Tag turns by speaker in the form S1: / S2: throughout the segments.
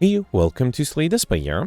S1: Hey, welcome to Spire December.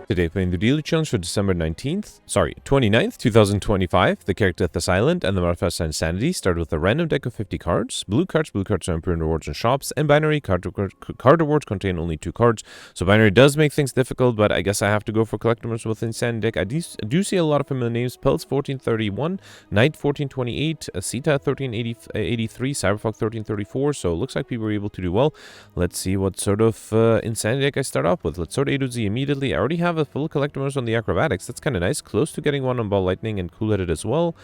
S1: Today playing the daily challenge for December 29th, 2025. The character at this island and the modifiers and sanity start with a random deck of 50 cards. Blue cards are improved rewards in shops, and binary card rewards contain only 2 cards. So binary does make things difficult, but I guess I have to go for collectibles with insanity deck. I do see a lot of familiar names. Pelz 1431, Knight 1428, Sita 1383, Cyberfuck 1334. So it looks like people were able to do well. Let's see what sort of insanity deck I start off with. Let's sort A to Z immediately. I already have a full collectibles on the acrobatics. That's kind of nice. Close to getting one on ball lightning and cool-headed as well.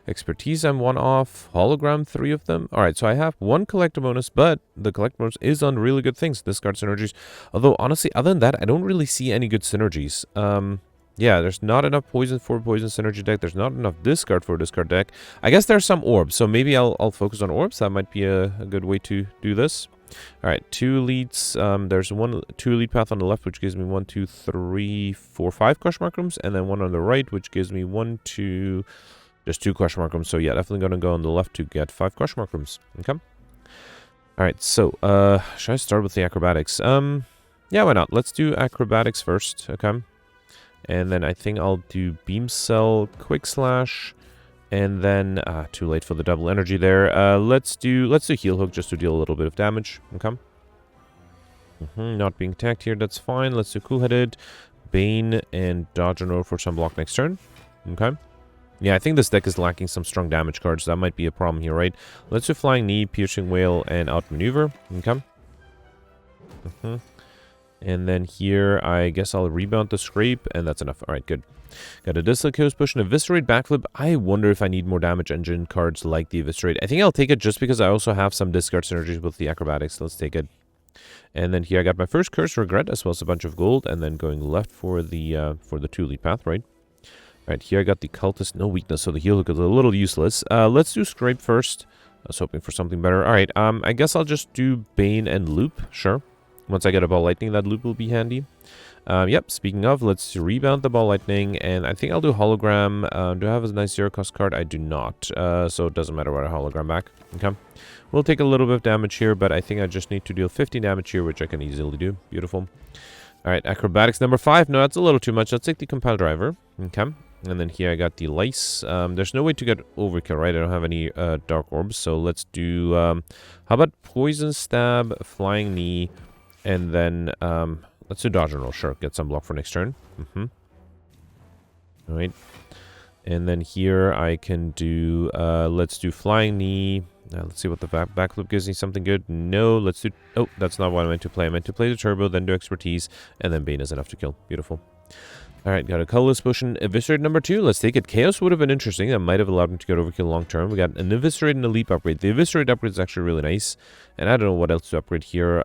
S1: Expertise, I'm 1 off. Hologram, 3 of them. Alright, so I have 1 collector bonus, but the collector bonus is on really good things. Discard synergies. Although, honestly, other than that, I don't really see any good synergies. Yeah, there's not enough poison for a poison synergy deck. There's not enough discard for a discard deck. I guess there's some orbs, so maybe I'll focus on orbs. That might be a good way to do this. Alright, 2 leads. There's 2 lead path on the left, which gives me 1, 2, 3, 4, 5 question mark rooms, and then 1 on the right, which gives me 1, 2, just 2 question mark rooms. So yeah, definitely gonna go on the left to get 5 question mark rooms. Okay. Alright, so should I start with the acrobatics? Yeah, why not? Let's do acrobatics first. Okay. And then I think I'll do beam cell, quick slash. And then, too late for the double energy there. Let's do heal hook just to deal a little bit of damage. Okay. Not being attacked here, that's fine. Let's do cool-headed, Bane, and dodge and roll for some block next turn. Okay. Yeah, I think this deck is lacking some strong damage cards. That might be a problem here, right? Let's do flying knee, piercing whale, and outmaneuver. Okay. And then here, I guess I'll rebound the scrape, and that's enough. Alright, good. Got a Dislocate push and Eviscerate backflip. I wonder if I need more damage engine cards like the Eviscerate. I think I'll take it just because I also have some discard synergies with the acrobatics. Let's take it. And then here I got my first Curse Regret as well as a bunch of gold, and then going left for the 2 lead path, right? Alright, here I got the Cultist, no weakness, so the heal hook is a little useless. Let's do Scrape first. I was hoping for something better. Alright, I guess I'll just do Bane and Loop, sure. Once I get a ball lightning, that loop will be handy. Yep, speaking of, let's rebound the ball lightning, and I think I'll do hologram. Do I have a nice 0-cost card? I do not, so it doesn't matter what I hologram back. Okay, we'll take a little bit of damage here, but I think I just need to deal 50 damage here, which I can easily do. Beautiful. Alright, acrobatics number 5. No, that's a little too much. Let's take the compile driver. Okay, and then here I got the lice. There's no way to get overkill, right? I don't have any dark orbs, so let's do, how about poison stab, flying knee, and then, let's do dodge and roll. Sure, get some block for next turn. Alright. And then here I can do, let's do flying knee. Let's see what the backflip gives me. Something good? No, let's do, oh, that's not what I meant to play. I meant to play the turbo, then do expertise, and then Bane is enough to kill. Beautiful. Alright, got a colorless potion. Eviscerate number 2. Let's take it. Chaos would have been interesting. That might have allowed me to get overkill long term. We got an Eviscerate and a leap upgrade. The Eviscerate upgrade is actually really nice. And I don't know what else to upgrade here.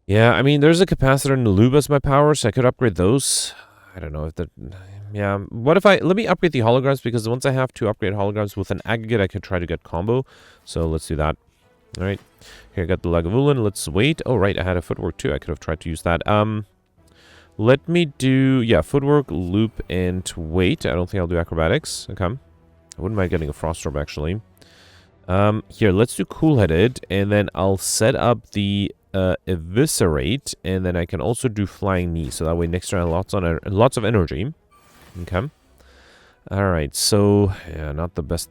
S1: Yeah, I mean, there's a capacitor and a lube as my power, so I could upgrade those. I don't know if that... Yeah, what if let me upgrade the holograms, because once I have to upgrade holograms with an aggregate, I could try to get combo. So let's do that. Alright, here I got the Lagavulin. Let's wait. Oh, right, I had a footwork too. I could have tried to use that. Let me do, yeah, footwork, loop, and wait. I don't think I'll do acrobatics. Okay. I wouldn't mind getting a frost orb, actually. Here, let's do cool-headed, and then I'll set up the... eviscerate, and then I can also do flying knee, so that way next turn I have lots of energy. Okay. Alright, so yeah, not the best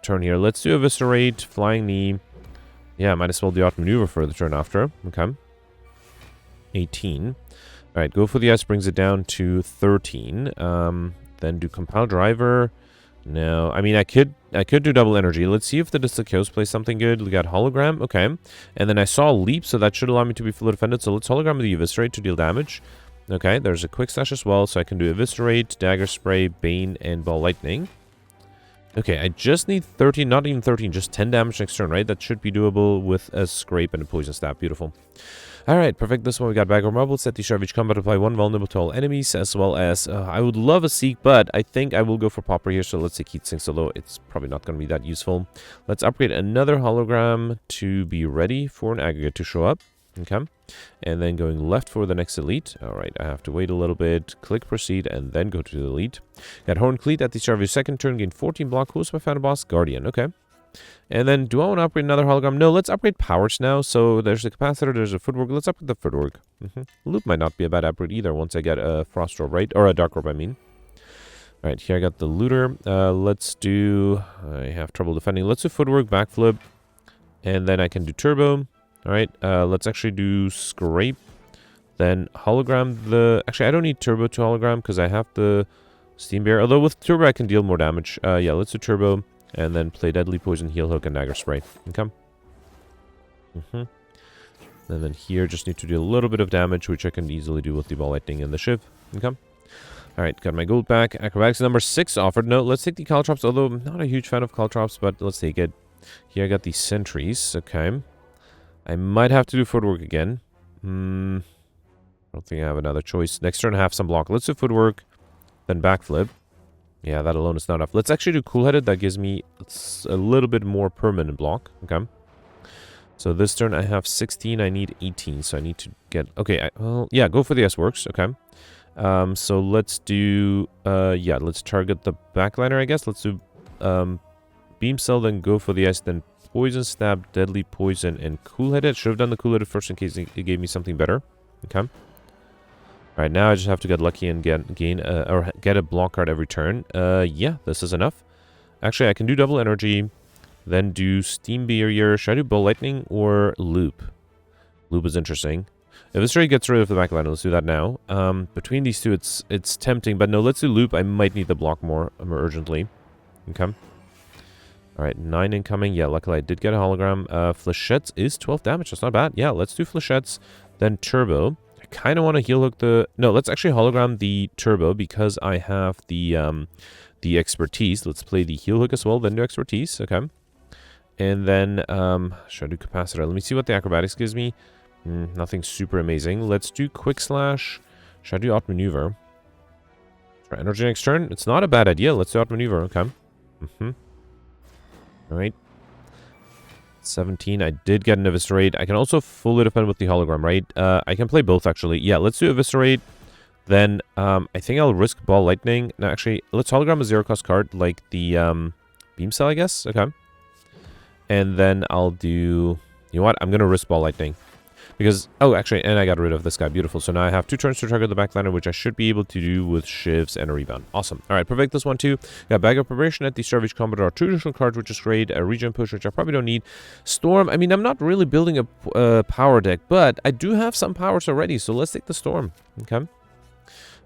S1: turn here. Let's do eviscerate, flying knee. Yeah, might as well do outmaneuver for the turn after. Okay. 18. Alright, go for the ice, brings it down to 13. Then do compile driver. No, I mean, I could do double energy. Let's see if the Dislocate plays something good. We got hologram, okay. And then I saw leap, so that should allow me to be fully defended. So let's hologram the eviscerate to deal damage. Okay, there's a quick slash as well, so I can do eviscerate, dagger spray, bane, and ball lightning. Okay, I just need 13, not even 13, just 10 damage next turn, right? That should be doable with a scrape and a poison stab. Beautiful. Alright, perfect. This one we got Bagger Marble. Set the share of each combat to apply 1 vulnerable to all enemies, as well as, I would love a Seek, but I think I will go for Popper here, so let's say Heat Sinks, although it's probably not going to be that useful. Let's upgrade another hologram to be ready for an aggregate to show up. Okay. And then going left for the next elite. Alright, I have to wait a little bit, click proceed, and then go to the elite. Got Horn Cleat at the start of your second turn, gain 14 block. Who's my final boss? Guardian. Okay. And then, do I want to upgrade another hologram? No, let's upgrade powers now. So there's a capacitor, there's a footwork. Let's upgrade the footwork. Loop might not be a bad upgrade either once I get a frost orb, right? Or a dark orb, I mean. All right, here I got the looter. Let's do... I have trouble defending. Let's do footwork, backflip. And then I can do turbo. All right, let's actually do scrape. Then hologram the... Actually, I don't need turbo to hologram because I have the steam bear. Although with turbo, I can deal more damage. Yeah, let's do turbo. And then play deadly poison, heal hook, and dagger spray. Okay. And then here, just need to do a little bit of damage, which I can easily do with the ball lightning and the shiv. Okay. Alright, got my gold back. Acrobatics number 6 offered. No, let's take the caltrops, although I'm not a huge fan of caltrops, but let's take it. Here I got these sentries. Okay. I might have to do footwork again. I don't think I have another choice. Next turn, I have some block. Let's do footwork, then backflip. Yeah, that alone is not enough. Let's actually do cool-headed. That gives me a little bit more permanent block. Okay. So this turn I have 16. I need 18. So I need to get... Okay, well, yeah, go for the S-Works. Okay. So let's do... yeah, let's target the backliner, I guess. Let's do beam cell, then go for the S, then poison stab, deadly poison, and cool-headed. Should have done the cool-headed first in case it gave me something better. Okay. Alright, now I just have to get lucky and get a block card every turn. Yeah, this is enough. Actually, I can do double energy, then do steam barrier. Should I do ball lightning or loop? Loop is interesting. If this straight gets rid of the backliner, let's do that now. Between these two, it's tempting, but no, let's do loop. I might need the block more urgently. Okay. Alright, 9 incoming. Yeah, luckily I did get a hologram. Flechettes is 12 damage. That's not bad. Yeah, let's do flechettes, then turbo. Kind of want to heal hook the... No, let's actually hologram the turbo because I have the expertise. Let's play the heal hook as well, then do expertise. Okay. And then, should I do capacitor? Let me see what the acrobatics gives me. Nothing super amazing. Let's do quick slash. Should I do outmaneuver? Try energy next turn. It's not a bad idea. Let's do outmaneuver. Okay. Alright. 17. I did get an eviscerate. I can also fully defend with the hologram, right? I can play both, actually. Yeah, let's do eviscerate. Then, I think I'll risk ball lightning. No, actually, let's hologram a zero-cost card, like the beam cell, I guess. Okay. And then I'll do... You know what? I'm going to risk ball lightning. Because... Oh, actually, and I got rid of this guy. Beautiful. So now I have 2 turns to target the backliner, which I should be able to do with shivs and a rebound. Awesome. All right, perfect this one too. Got Bag of Preparation at the Starvage Commodore. 2 additional cards, which is great. A regen push, which I probably don't need. Storm. I mean, I'm not really building a power deck, but I do have some powers already. So let's take the Storm. Okay. All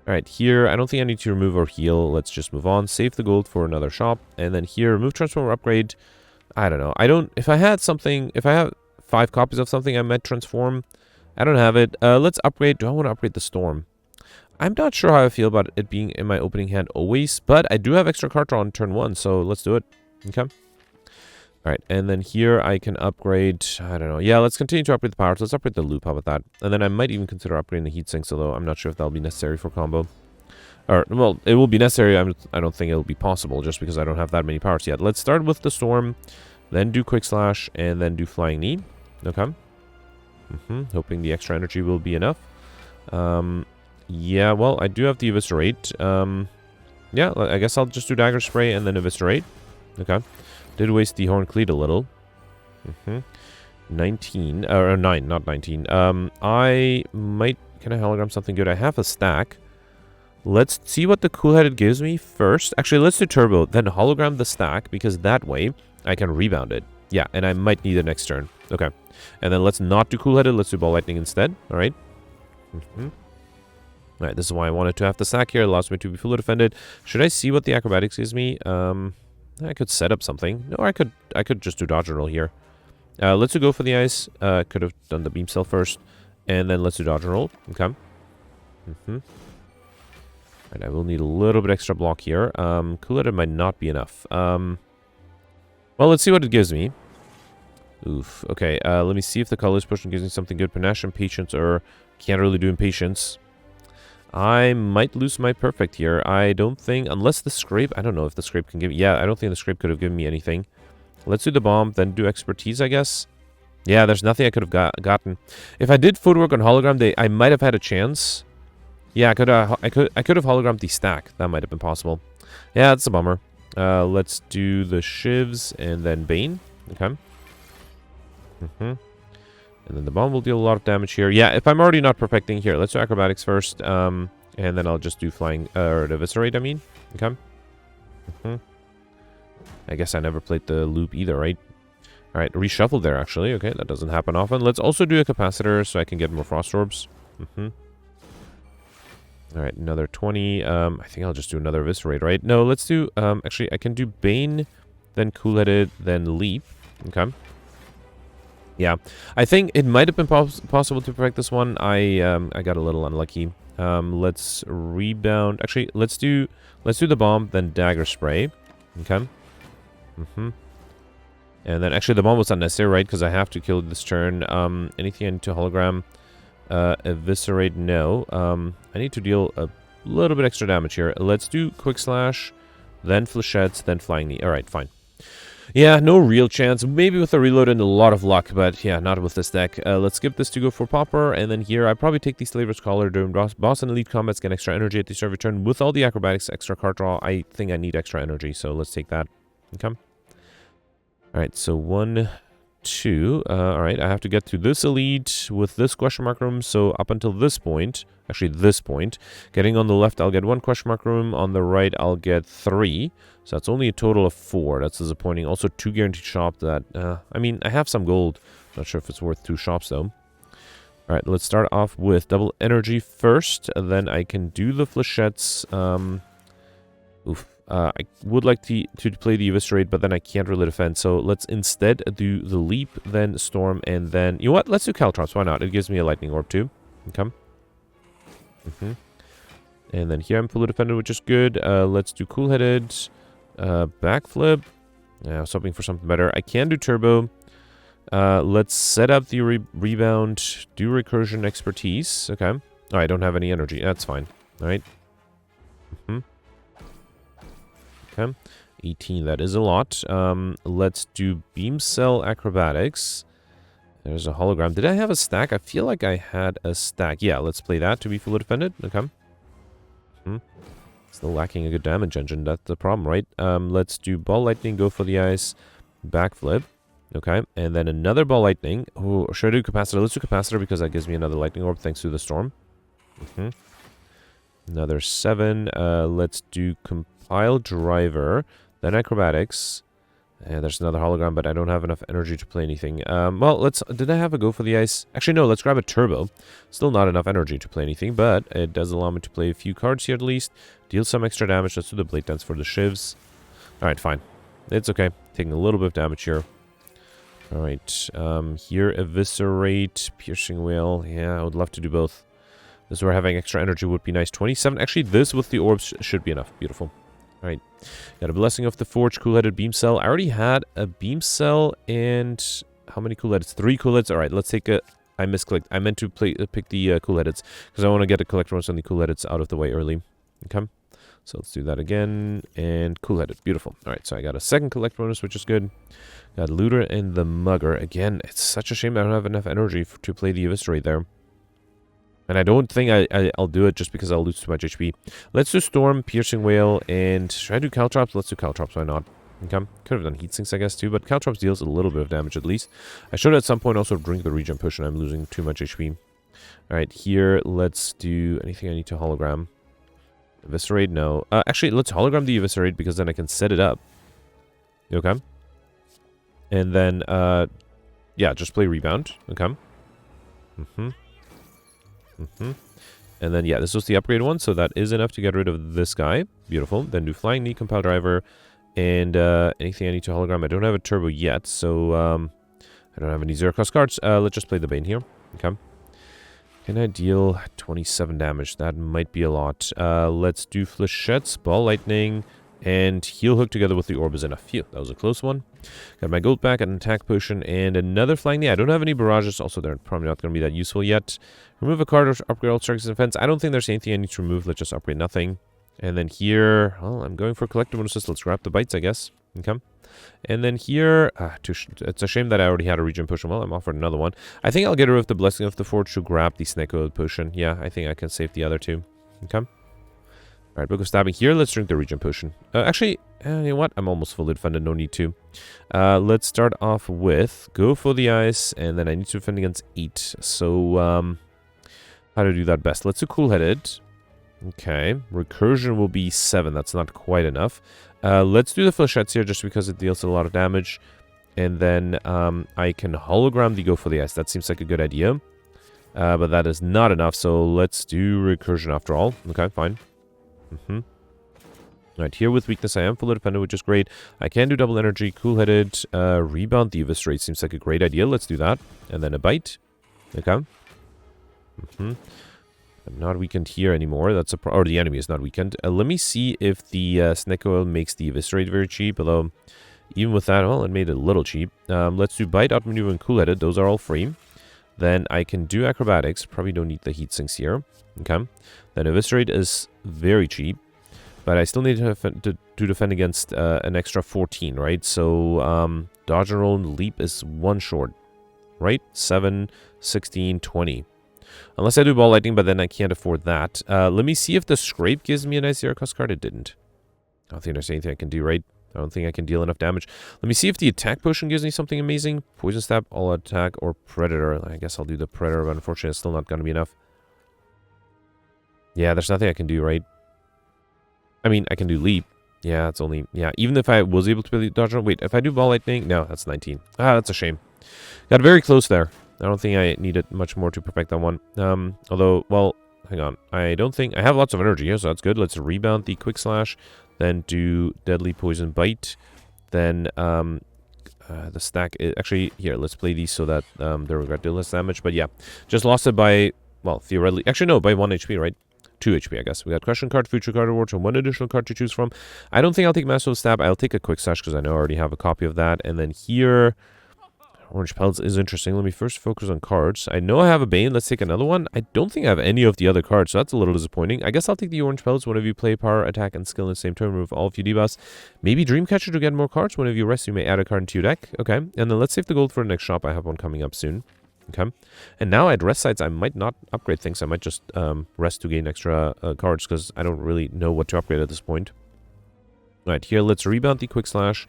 S1: right, here, I don't think I need to remove or heal. Let's just move on. Save the gold for another shop. And then here, remove Transformer Upgrade. I don't know. I don't... If I had something... If I have 5 copies of something, I might transform. I don't have it. Let's upgrade. Do I want to upgrade the Storm? I'm not sure how I feel about it being in my opening hand always, but I do have extra card draw on turn 1, so let's do it. Okay. Alright, and then here I can upgrade... I don't know. Yeah, let's continue to upgrade the powers. Let's upgrade the loop. How about that? And then I might even consider upgrading the heat sinks, although I'm not sure if that'll be necessary for combo. Or, well, it will be necessary. I don't think it'll be possible just because I don't have that many powers yet. Let's start with the Storm, then do Quick Slash, and then do Flying Knee. Okay. Hoping the extra energy will be enough. Yeah, well, I do have the Eviscerate. Yeah, I guess I'll just do Dagger Spray and then Eviscerate. Okay. Did waste the Horn Cleat a little. 19. Or 9, not 19. I might... Can I hologram something good? I have a stack. Let's see what the Cool-Headed gives me first. Actually, let's do Turbo, then hologram the stack, because that way I can rebound it. Yeah, and I might need it next turn. Okay. And then let's not do Cool-Headed. Let's do Ball Lightning instead. All right. Alright, this is why I wanted to have the stack here. It allows me to be fully defended. Should I see what the acrobatics gives me? I could set up something. No, I could just do dodge and roll here. Let's go for the ice. Could have done the beam cell first. And then let's do dodge and roll. Okay. Alright, I will need a little bit extra block here. Cool-Headed might not be enough. Well, let's see what it gives me. Oof. Okay, let me see if the colorless potion gives me something good. Panache, Impatience, or can't really do Impatience. I might lose my perfect here. I don't think, unless the scrape, I don't know if the scrape can give me, yeah, I don't think the scrape could have given me anything. Let's do the bomb, then do expertise, I guess. Yeah, there's nothing I could have gotten. If I did footwork on hologram, I might have had a chance. Yeah, I could have hologrammed the stack. That might have been possible. Yeah, that's a bummer. Let's do the shivs and then Bane. Okay. And then the bomb will deal a lot of damage here. Yeah, if I'm already not perfecting here, let's do acrobatics first. And then I'll just do flying, or eviscerate, I mean. Okay. I guess I never played the loop either, right? Alright, reshuffle there, actually. Okay, that doesn't happen often. Let's also do a capacitor so I can get more frost orbs. Alright, another 20. I think I'll just do another eviscerate, right? No, let's do... actually, I can do Bane, then Cool-Headed, then Leap. Okay. Yeah, I think it might have been possible to perfect this one. I got a little unlucky. Let's rebound. Actually, let's do the bomb, then dagger spray. Okay. And then actually the bomb was unnecessary, right? Because I have to kill this turn. Anything into hologram? Eviscerate, no. I need to deal a little bit extra damage here. Let's do quick slash, then flechettes, then flying knee. All right, fine. Yeah, no real chance. Maybe with a reload and a lot of luck, but yeah, not with this deck. Let's skip this to go for Popper, and then here I probably take the Slaver's Collar during boss and elite combats, get extra energy at the start of your turn. With all the acrobatics, extra card draw, I think I need extra energy, so let's take that. Okay. Alright, so 1, 2. Alright, I have to get to this elite with this question mark room, so up until this point, actually this point, getting on the left, I'll get 1 question mark room, on the right, I'll get 3. So that's only a total of 4. That's disappointing. Also, 2 guaranteed shop that... I mean, I have some gold. Not sure if it's worth 2 shops, though. Alright, let's start off with double energy first. And then I can do the flechettes. I would like to play the eviscerate, but then I can't really defend. So let's instead do the leap, then storm, and then... You know what? Let's do Caltrops. Why not? It gives me a lightning orb, too. Okay. And then here I'm fully defended, which is good. Let's do cool-headed... backflip. I was hoping for something better. I can do turbo. Let's set up the rebound. Do recursion expertise. Okay. Oh, I don't have any energy. That's fine. All right. Okay. 18. That is a lot. Let's do beam cell acrobatics. There's a hologram. Did I have a stack? I feel like I had a stack. Yeah, let's play that to be fully defended. Okay. Still lacking a good damage engine. That's the problem, right? Let's do ball lightning, go for the ice, backflip. Okay, and then another ball lightning. Oh, should I do capacitor? Let's do capacitor because that gives me another lightning orb thanks to the storm. Another 7. Let's do compile driver, then acrobatics. And there's another hologram, but I don't have enough energy to play anything. Well, did I have a go for the ice? Actually, no, let's grab a turbo. Still not enough energy to play anything, but it does allow me to play a few cards here at least. Deal some extra damage. Let's do the blade dance for the shivs. Alright, fine. It's okay. Taking a little bit of damage here. Alright, here, eviscerate, piercing whale. Yeah, I would love to do both. This is where having extra energy would be nice. 27. Actually, this with the orbs should be enough. Beautiful. Alright, got a Blessing of the Forge, cool-headed beam cell. I already had a beam cell and... How many cool-heads? 3 cool-heads. Alright, let's take a... I misclicked. I meant to pick the cool-heads because I want to get a collector on the cool-heads out of the way early. Okay, so let's do that again. And cool-headed. Beautiful. Alright, so I got a second collect bonus, which is good. Got Looter and the Mugger. Again, it's such a shame I don't have enough energy to play the Eviscerate there. And I don't think I'll do it just because I'll lose too much HP. Let's do Storm, Piercing Whale, and should I do Caltrops? Let's do Caltrops, why not? Okay. Could have done Heat Sinks, I guess, too, but Caltrops deals a little bit of damage at least. I should at some point also drink the regen potion. I'm losing too much HP. Alright, here, let's do anything I need to hologram. Eviscerate, no. Actually, let's hologram the Eviscerate because then I can set it up. Okay. And then, yeah, just play Rebound. Okay. And then, yeah, this was the upgrade one, so that is enough to get rid of this guy. Beautiful. Then do Flying Knee, Compile Driver, and anything I need to hologram. I don't have a turbo yet, so I don't have any zero cost cards. Let's just play the Bane here. Okay. Can I deal 27 damage? That might be a lot. Let's do Flechettes, Ball Lightning, and Heal Hook together with the Orb is enough. Phew, that was a close one. Got my gold back, an attack potion, and another Flying Knee. I don't have any barrages, also they're probably not going to be that useful yet. Remove a card or upgrade all strikes and defense. I don't think there's anything I need to remove. Let's just upgrade nothing. And then here, well, I'm going for collector bonuses. Let's grab the bites, I guess. Okay. And then here, it's a shame that I already had a regen potion. Well, I'm offered another one. I think I'll get rid of the Blessing of the Forge to grab the Snake Oil potion. Yeah, I think I can save the other two. Okay. Alright, Book of Stabbing here. Let's drink the regen potion. Actually, You know what? I'm almost fully defended. No need to. Let's start off with go for the ice, and then I need to defend against 8. So, how to do that best? Let's do cool-headed. Okay. Recursion will be 7. That's not quite enough. Let's do the flechettes here just because it deals a lot of damage. And then I can hologram the go for the ice. That seems like a good idea. But that is not enough, so let's do recursion after all. Okay, fine. Alright, here with weakness I am fully dependent, which is great. I can do double energy, cool-headed, rebound the eviscerate seems like a great idea. Let's do that. And then a bite. Okay. I'm not weakened here anymore. That's or the enemy is not weakened. Let me see if the snake oil makes the eviscerate very cheap, although even with that, well, it made it a little cheap. Let's do bite, outmaneuver, and cool-headed. Those are all free. Then I can do acrobatics. Probably don't need the heat sinks here. Okay. Then eviscerate is very cheap. But I still need to defend against an extra 14, right? So dodge and roll and leap is 1 short. Right? 7, 16, 20. Unless I do ball lightning, but then I can't afford that. Let me see if the scrape gives me a nice zero cost card. It didn't. I don't think there's anything I can do, right? I don't think I can deal enough damage. Let me see if the attack potion gives me something amazing. Poison stab, all attack, or predator. I guess I'll do the predator, but unfortunately it's still not going to be enough. Yeah, there's nothing I can do, right? I mean, I can do leap. Yeah, it's only... Yeah, even if I was able to dodge... Wait, if I do ball lightning... No, that's 19. Ah, that's a shame. Got very close there. I don't think I needed much more to perfect that one. Although, well, hang on. I don't think... I have lots of energy here, so that's good. Let's rebound the quick slash. Then do deadly poison bite. Then the stack... Actually, here, let's play these so that they got less damage. But yeah, just lost it by... Well, theoretically... Actually, no, by 1 HP, right? 2 HP, I guess. We got question card, future card rewards, and 1 additional card to choose from. I don't think I'll take Master of Stab. I'll take a quick slash because I know I already have a copy of that. And then here, Orange Pelts is interesting. Let me first focus on cards. I know I have a Bane. Let's take another one. I don't think I have any of the other cards, so that's a little disappointing. I guess I'll take the Orange Pelts whenever you play power, attack, and skill in the same turn. Remove all of your debuffs. Maybe Dreamcatcher to get more cards. Whenever you rest, you may add a card into your deck. Okay, and then let's save the gold for the next shop. I have one coming up soon. Okay, and now at rest sites, I might not upgrade things. I might just rest to gain extra cards because I don't really know what to upgrade at this point. All right, here, let's rebound the quick slash,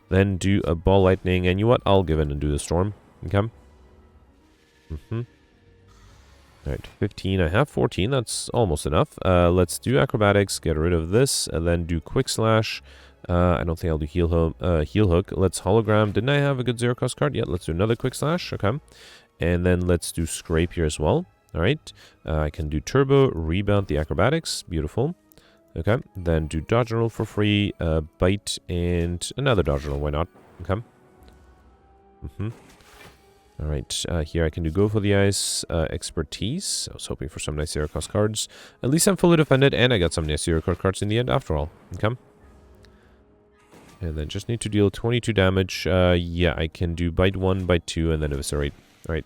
S1: then do a ball lightning, and you know what? I'll give in and do the storm. Okay. All right, 15. I have 14. That's almost enough. Let's do acrobatics, get rid of this, and then do quick slash. I don't think I'll do heal hook. Let's hologram. Didn't I have a good zero cost card? Yeah, let's do another quick slash. Okay. And then let's do scrape here as well. All right. I can do turbo, rebound the acrobatics. Beautiful. Okay. Then do dodge and roll for free, bite, and another dodge and roll. Why not? Okay. All right. Here I can do go for the ice, expertise. I was hoping for some nice zero cost cards. At least I'm fully defended, and I got some nice zero cost cards in the end after all. Okay. And then just need to deal 22 damage. Yeah, I can do bite 1, bite 2, and then eviscerate. Alright.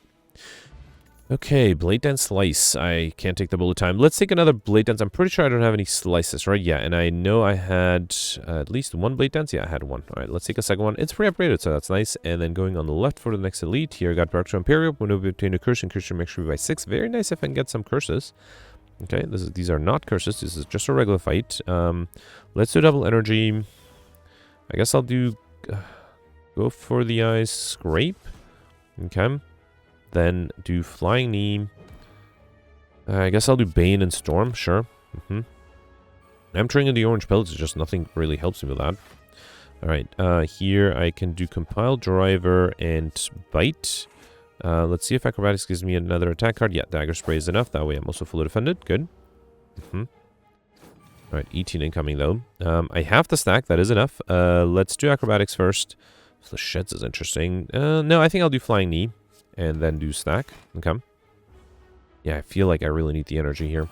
S1: Okay, Blade Dance Slice. I can't take the bullet time. Let's take another Blade Dance. I'm pretty sure I don't have any slices, right? Yeah, and I know I had at least 1 Blade Dance. Yeah, I had 1. Alright, let's take a second one. It's pre-upgraded, so that's nice. And then going on the left for the next elite. Here I got Barks Imperial. When we obtain a curse, increase your make sure by 6. Very nice if I can get some curses. Okay, these are not curses. This is just a regular fight. Let's do double energy. I guess I'll do go for the eyes, scrape. Okay. Then do flying knee. I guess I'll do Bane and Storm, sure. Entering in the orange pellets is just nothing really helps me with that. Alright, here I can do compile driver and bite. Let's see if acrobatics gives me another attack card. Yeah, dagger spray is enough. That way I'm also fully defended. Good. Alright, 18 incoming though. I have the stack, that is enough. Let's do acrobatics first. Flechettes is interesting. No, I think I'll do flying knee. And then do stack. Okay. Yeah, I feel like I really need the energy here.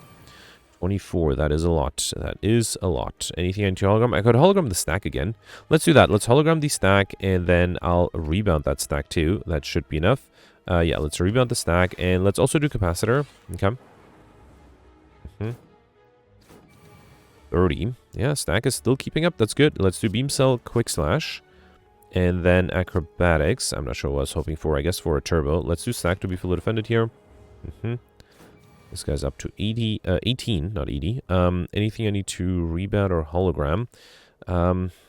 S1: 24, that is a lot. That is a lot. Anything I need to hologram? I could hologram the stack again. Let's do that. Let's hologram the stack, and then I'll rebound that stack too. That should be enough. Yeah, let's rebound the stack, and let's also do capacitor. Okay. 30. Yeah, stack is still keeping up. That's good. Let's do beam cell, quick slash. And then acrobatics. I'm not sure what I was hoping for. I guess for a turbo. Let's do stack to be fully defended here. This guy's up to 18, not 80. Anything I need to rebound or hologram?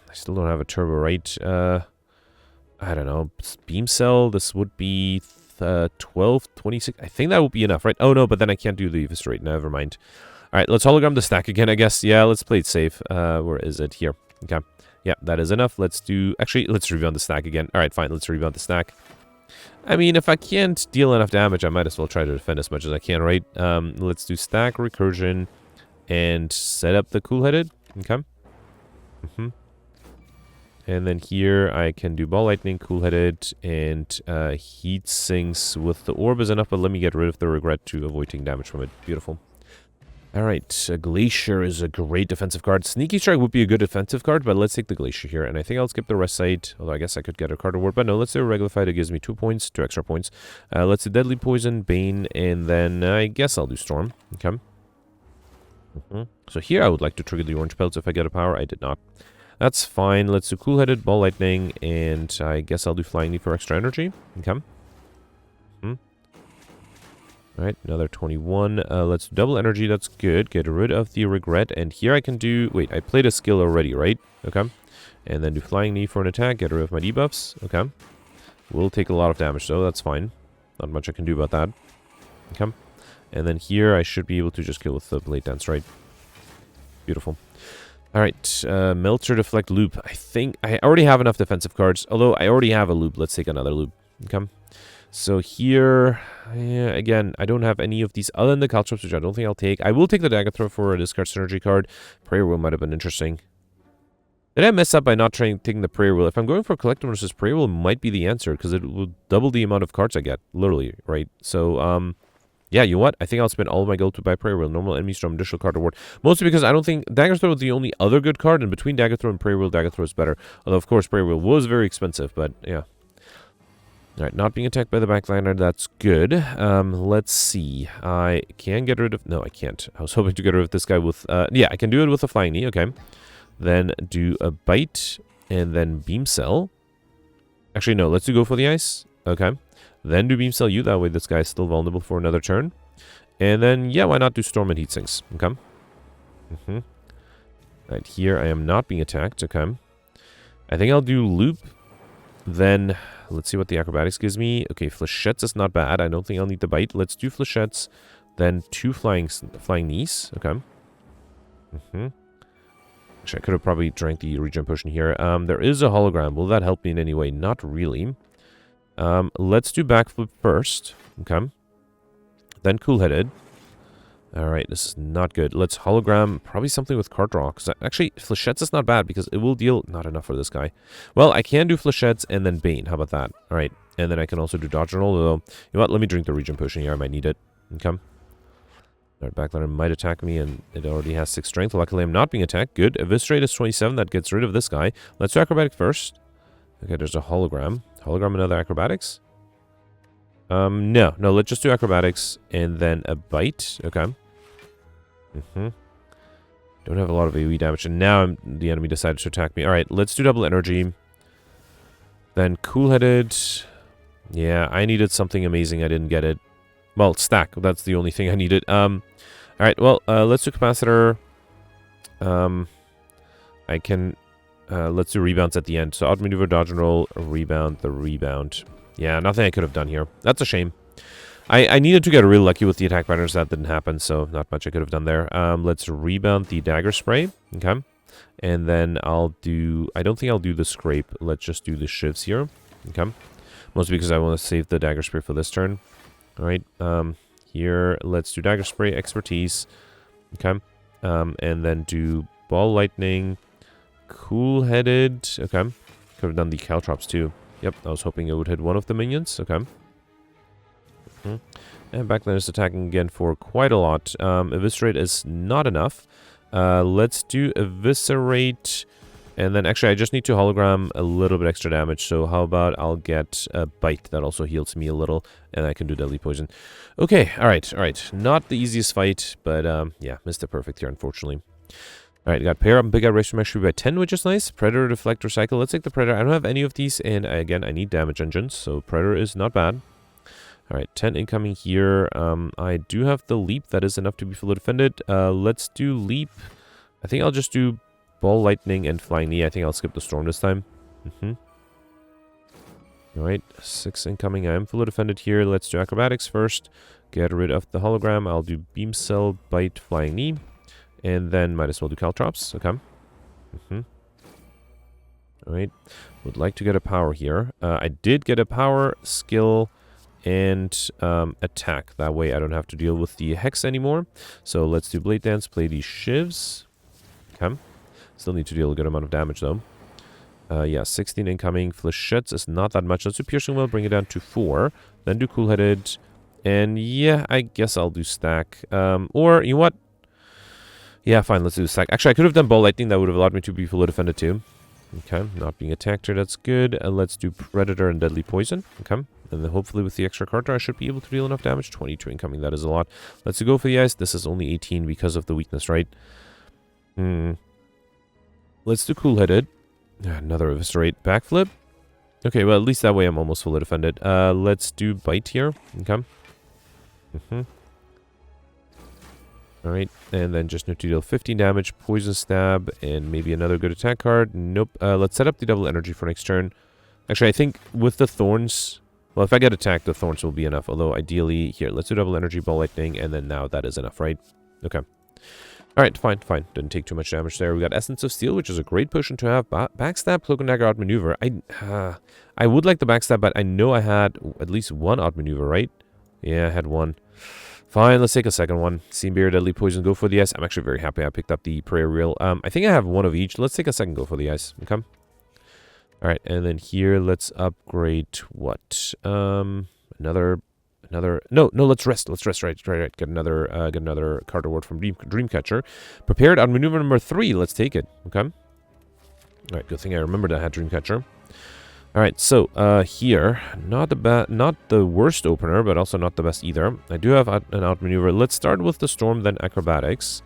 S1: I still don't have a turbo, right? I don't know. Beam cell, this would be 12, 26. I think that would be enough, right? Oh, no, but then I can't do the eviscerate. Never mind. All right, let's hologram the stack again, I guess. Yeah, let's play it safe. Where is it? Here. Okay. Yeah, that is enough. Let's do... Actually, let's rebound the stack again. All right, fine. Let's rebound the stack. I mean, if I can't deal enough damage, I might as well try to defend as much as I can, right? Let's do stack, recursion, and set up the cool-headed. Okay. And then here I can do ball lightning, cool-headed, and heat sinks with the orb is enough, but let me get rid of the regret to avoid taking damage from it. Beautiful. Alright, Glacier is a great defensive card. Sneaky Strike would be a good defensive card, but let's take the Glacier here. And I think I'll skip the rest side, although I guess I could get a card reward. But no, let's do a regular fight. It gives me 2 points, 2 extra points. Let's do Deadly Poison, Bane, and then I guess I'll do Storm. Okay. So here I would like to trigger the Orange Pelts if I get a power. I did not. That's fine. Let's do Cool-Headed, Ball Lightning, and I guess I'll do Flying Knee for extra energy. Okay. Alright, another 21. Let's do double energy. That's good. Get rid of the regret. And here I can do... Wait, I played a skill already, right? Okay. And then do Flying Knee for an attack. Get rid of my debuffs. Okay. Will take a lot of damage, though. That's fine. Not much I can do about that. Okay. And then here I should be able to just kill with the Blade Dance, right? Beautiful. Alright, Melter, Deflect, Loop. I think I already have enough defensive cards. Although I already have a loop. Let's take another loop. Okay. So here, yeah, again, I don't have any of these other than the Caltrops, which I don't think I'll take. I will take the Dagger Throw for a discard synergy card. Prayer Wheel might have been interesting. Did I mess up by not taking the Prayer Wheel? If I'm going for Collector versus Prayer Wheel, might be the answer, because it will double the amount of cards I get, literally, right? So, yeah, you know what? I think I'll spend all of my gold to buy Prayer Wheel. Normal enemy storm, additional card reward. Mostly because I don't think Dagger Throw is the only other good card, and between Dagger Throw and Prayer Wheel, Dagger Throw is better. Although, of course, Prayer Wheel was very expensive, but yeah. Alright, not being attacked by the backliner, that's good. Let's see. I can get rid of... No, I can't. I was hoping to get rid of this guy with... yeah, I can do it with a Flying Knee, okay. Then do a Bite, and then Beam Cell. Actually, no, let's go for the Ice. Okay. Then do Beam Cell you, that way this guy is still vulnerable for another turn. And then, yeah, why not do Storm and Heat Sinks? Okay. Right, here I am not being attacked, okay. I think I'll do Loop. Then... Let's see what the acrobatics gives me. Okay, Flechettes is not bad. I don't think I'll need the bite. Let's do Flechettes. Then 2 flying knees. Okay. Actually, I could have probably drank the regen potion here. There is a hologram. Will that help me in any way? Not really. Let's do backflip first. Okay. Then cool-headed. Alright, this is not good. Let's hologram, probably something with card draw. Because actually, Flechettes is not bad because it will deal... Not enough for this guy. Well, I can do Flechettes and then Bane. How about that? Alright, and then I can also do dodge and roll. Although, you know what? Let me drink the regen potion here. I might need it. Okay. Alright, backliner might attack me and it already has 6 strength. Luckily, I'm not being attacked. Good. Eviscerate is 27. That gets rid of this guy. Let's do acrobatic first. Okay, there's a hologram. Hologram and other acrobatics? No, let's just do acrobatics and then a bite. Okay. Don't have a lot of AoE damage, and now the enemy decided to attack me. Alright, let's do double energy. Then cool-headed. Yeah, I needed something amazing. I didn't get it. Well, stack. That's the only thing I needed. Alright, well, let's do capacitor. I can... let's do rebounds at the end. So outmaneuver, dodge and roll, rebound, the rebound. Yeah, nothing I could have done here. That's a shame. I needed to get really lucky with the attack patterns. That didn't happen, so not much I could have done there. Let's rebound the dagger spray. Okay. And then I'll do... I don't think I'll do the scrape. Let's just do the shivs here. Okay. Mostly because I want to save the dagger spray for this turn. Alright. Here, let's do dagger spray, expertise. Okay. And then do ball lightning, cool-headed. Okay. Could have done the caltrops too. Yep, I was hoping it would hit one of the minions. Okay. And backliner is attacking again for quite a lot. Eviscerate is not enough. Let's do Eviscerate. And then actually I just need to hologram a little bit extra damage. So how about I'll get a Bite. That also heals me a little. And I can do Deadly Poison. Okay, alright. Not the easiest fight. But yeah, missed it perfect here, unfortunately. Alright, got pair up and big out race mastery by 10, which is nice. Predator, Deflect, Recycle. Let's take the Predator. I don't have any of these. And again, I need damage engines. So Predator is not bad. Alright, 10 incoming here. I do have the leap. That is enough to be fully defended. Let's do leap. I think I'll just do Ball Lightning and Flying Knee. I think I'll skip the Storm this time. Alright, 6 incoming. I am fully defended here. Let's do Acrobatics first. Get rid of the hologram. I'll do Beam Cell, Bite, Flying Knee. And then might as well do Caltrops. Okay. Alright. Would like to get a power here. I did get a power, skill, and attack. That way I don't have to deal with the Hex anymore. So let's do Blade Dance, play these Shivs. Okay. Still need to deal a good amount of damage though. Yeah, 16 incoming. Flechettes is not that much. Let's do Piercing Will, bring it down to 4. Then do Cool-Headed. And yeah, I guess I'll do Stack. Or, you know what? Yeah, fine, let's do Stack. Actually, I could have done Ball Lightning. That would have allowed me to be fully defended too. Okay, not being attacked here, that's good. And let's do Predator and Deadly Poison. Okay, and then hopefully with the extra card draw, I should be able to deal enough damage. 22 incoming, that is a lot. Let's go for the ice. This is only 18 because of the weakness, right? Let's do Cool-Headed. Another Eviscerate. Backflip. Okay, well, at least that way I'm almost fully defended. Let's do Bite here. Okay. Alright, and then just need to deal 15 damage, Poison Stab, and maybe another good attack card. Nope. Let's set up the double energy for next turn. Actually, I think with the Thorns... Well, if I get attacked, the Thorns will be enough. Although, ideally... Here, let's do double energy, Ball Lightning, and then now that is enough, right? Okay. Alright, fine. Didn't take too much damage there. We got Essence of Steel, which is a great potion to have. Backstab, Cloak and Dagger, Outmaneuver. I would like the Backstab, but I know I had at least one Outmaneuver, right? Yeah, I had one. Fine, let's take a second one. Seambeer, Deadly Poison, go for the ice. I'm actually very happy I picked up the Prayer Reel. I think I have one of each. Let's take a second go for the ice. Okay. Alright, and then here, let's upgrade what? Another... No, let's rest. Right. Get another card award from Dreamcatcher. Prepared on maneuver number 3. Let's take it. Okay. Alright, good thing I remembered I had Dreamcatcher. Alright, so, here, not the worst opener, but also not the best either. I do have an outmaneuver. Let's start with the Storm, then Acrobatics.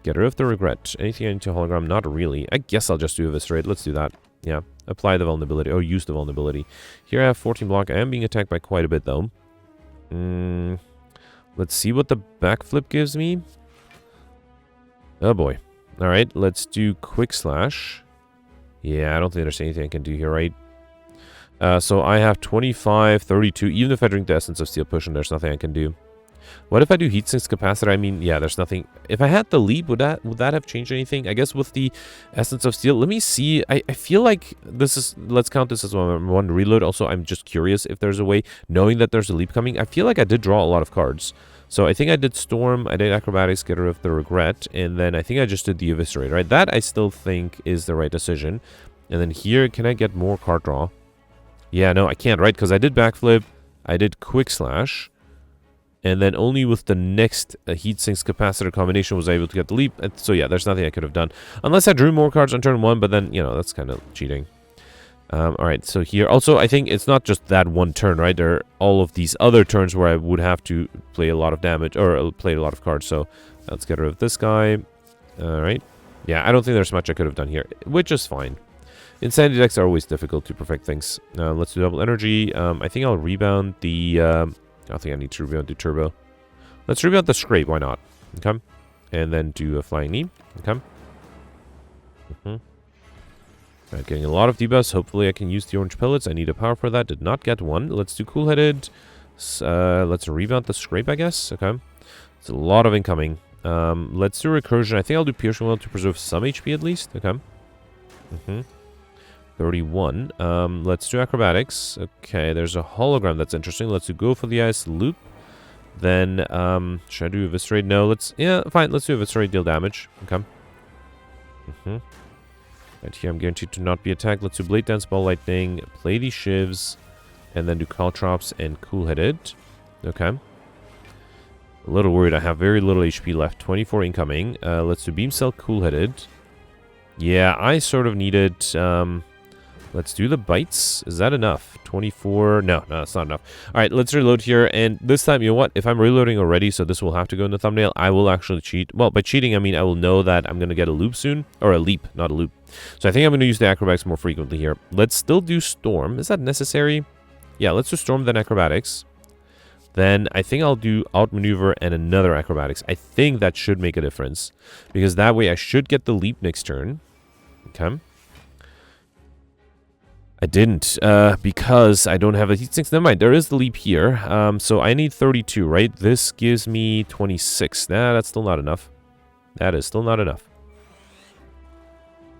S1: Get rid of the Regret. Anything into Hologram? Not really. I guess I'll just do Eviscerate. Let's do that. Yeah. Apply the Vulnerability. Oh, use the Vulnerability. Here I have 14 block. I am being attacked by quite a bit, though. Let's see what the Backflip gives me. Oh, boy. Alright, let's do Quick Slash. Yeah, I don't think there's anything I can do here, right? So I have 25, 32. Even if I drink the Essence of Steel Potion, there's nothing I can do. What if I do Heatsinks Capacitor? I mean, yeah, there's nothing. If I had the Leap, would that have changed anything? I guess with the Essence of Steel, let me see. I feel like this is, let's count this as one reload. Also, I'm just curious if there's a way, knowing that there's a Leap coming. I feel like I did draw a lot of cards. So I think I did Storm, I did Acrobatics, get rid of the Regret, and then I think I just did the Eviscerate, right? That I still think is the right decision. And then here, can I get more card draw? Yeah, no, I can't, right? Because I did Backflip, I did Quick Slash, and then only with the next Heatsinks Capacitor combination was I able to get the Leap. So yeah, there's nothing I could have done. Unless I drew more cards on turn 1, but then, you know, that's kind of cheating. Alright, so here, also, I think it's not just that one turn, right? There are all of these other turns where I would have to play a lot of damage, or play a lot of cards, so let's get rid of this guy. Alright. Yeah, I don't think there's much I could have done here, which is fine. Insanity decks are always difficult to perfect things. Let's do double energy. I think I'll rebound the... I don't think I need to rebound the turbo. Let's rebound the scrape, why not? Okay. And then do a flying knee. Okay. Alright, getting a lot of debuffs. Hopefully I can use the orange pellets. I need a power for that. Did not get one. Let's do cool-headed. Let's rebound the scrape, I guess. Okay. It's a lot of incoming. Let's do recursion. I think I'll do piercing will to preserve some HP at least. Okay. 31. Let's do acrobatics. Okay, there's a hologram that's interesting. Let's do go for the ice loop. Then, should I do eviscerate? No, yeah, fine. Let's do eviscerate, deal damage. Okay. Right here, I'm guaranteed to not be attacked. Let's do blade dance, ball lightning, play these shivs, and then do caltrops and cool-headed. Okay. A little worried. I have very little HP left. 24 incoming. Let's do beam cell, cool-headed. Yeah, I sort of needed... let's do the bites. Is that enough? 24? No, that's not enough. Alright, let's reload here. And this time, you know what? If I'm reloading already, so this will have to go in the thumbnail, I will actually cheat. Well, by cheating, I mean I will know that I'm going to get a loop soon. Or a leap, not a loop. So I think I'm going to use the acrobatics more frequently here. Let's still do storm. Is that necessary? Yeah, let's do storm, then acrobatics. Then I think I'll do outmaneuver and another acrobatics. I think that should make a difference. Because that way I should get the leap next turn. Okay. I didn't, because I don't have a heat sinks. Never mind, there is the leap here. So I need 32, right? This gives me 26. Nah, that's still not enough. That is still not enough.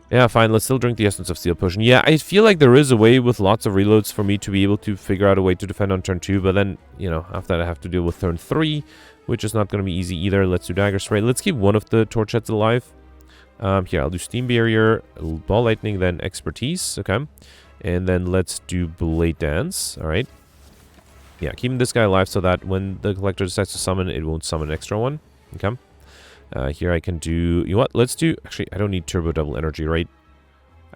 S1: Yeah, fine, let's still drink the Essence of Steel potion. Yeah, I feel like there is a way with lots of reloads for me to be able to figure out a way to defend on turn 2, but then, you know, after that I have to deal with turn 3, which is not going to be easy either. Let's do Dagger Spray. Let's keep one of the torch heads alive. Here, I'll do Steam Barrier, Ball Lightning, then Expertise, okay. And then let's do Blade Dance. Alright. Yeah, keeping this guy alive so that when the collector decides to summon, it won't summon an extra one. Okay. Here I can do... You know what? Let's do... Actually, I don't need Turbo Double Energy, right?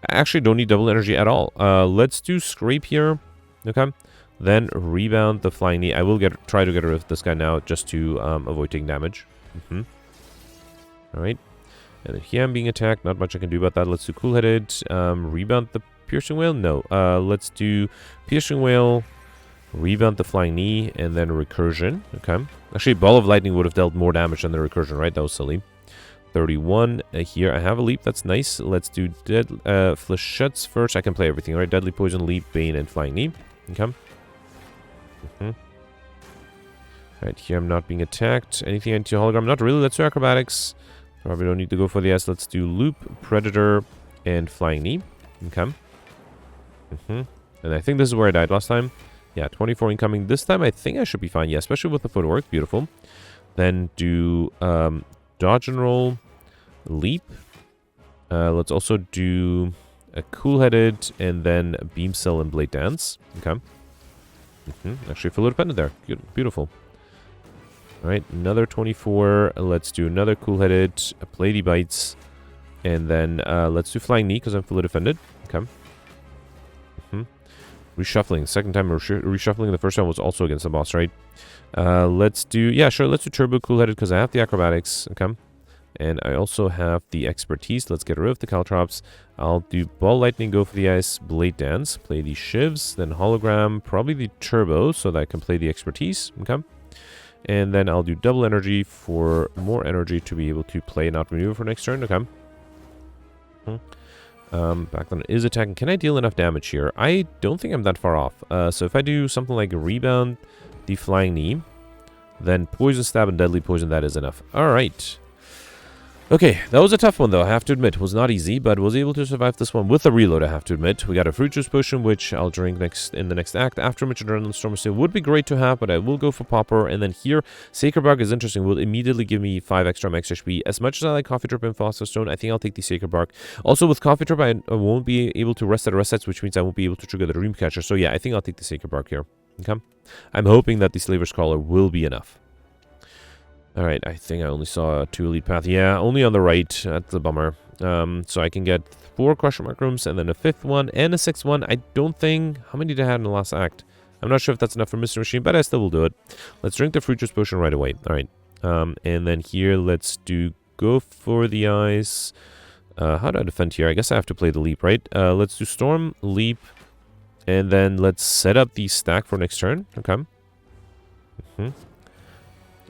S1: I actually don't need Double Energy at all. Let's do Scrape here. Okay. Then Rebound the Flying Knee. I will try to get rid of this guy now just to avoid taking damage. Alright. And then here I'm being attacked. Not much I can do about that. Let's do Cool Headed. Rebound the Piercing Whale? No. Let's do Piercing Whale, Rebound the Flying Knee, and then Recursion. Okay. Actually, Ball of Lightning would have dealt more damage than the Recursion, right? That was silly. 31. Here I have a Leap. That's nice. Let's do Flechettes first. I can play everything, right? Deadly Poison, Leap, Bane, and Flying Knee. Okay. Alright, here I'm not being attacked. Anything anti-hologram? Not really. Let's do Acrobatics. Probably don't need to go for the S. Let's do Loop, Predator, and Flying Knee. Okay. And I think this is where I died last time. Yeah, 24 incoming. This time I think I should be fine. Yeah, especially with the footwork. Beautiful. Then do Dodge and Roll, Leap. Let's also do a Cool-Headed, and then Beam Cell and Blade Dance. Okay. Actually, full dependent there. Good. Beautiful. Alright, another 24. Let's do another Cool-Headed, Plady Bites, and then let's do Flying Knee because I'm fully defended. Okay. Reshuffling. Second time reshuffling. The first time was also against the boss, right? Let's do... Yeah, sure. Let's do Turbo Cool-Headed because I have the Acrobatics. Okay. And I also have the Expertise. Let's get rid of the Caltrops. I'll do Ball Lightning, go for the Ice, Blade Dance, play the Shivs, then Hologram, probably the Turbo so that I can play the Expertise. Okay. And then I'll do Double Energy for more energy to be able to play and not maneuver for next turn. Okay. Backlund is attacking. Can I deal enough damage here? I don't think I'm that far off. So if I do something like Rebound the Flying Knee, then Poison Stab and Deadly Poison, that is enough. Alright. Okay, that was a tough one though, I have to admit. It was not easy, but was able to survive this one with a reload, I have to admit. We got a Fruit Juice Potion, which I'll drink in the next act. Aftermath Adrenaline Storm Steel would be great to have, but I will go for Popper. And then here, Sacred Bark is interesting. Will immediately give me 5 extra max HP. As much as I like Coffee Drip and Philosopher's Stone, I think I'll take the Sacred Bark. Also, with Coffee Drip, I won't be able to rest at rest sets, which means I won't be able to trigger the Dreamcatcher. So yeah, I think I'll take the Sacred Bark here. Okay? I'm hoping that the Slaver's Collar will be enough. Alright, I think I only saw 2 Elite Path. Yeah, only on the right. That's a bummer. So I can get 4 Question Mark Rooms, and then a 5th one, and a 6th one. I don't think... How many did I have in the last act? I'm not sure if that's enough for Mr. Machine, but I still will do it. Let's drink the Fruit Juice Potion right away. Alright. And then here, let's go for the Ice. How do I defend here? I guess I have to play the Leap, right? Let's do Storm, Leap, and then let's set up the stack for next turn. Okay.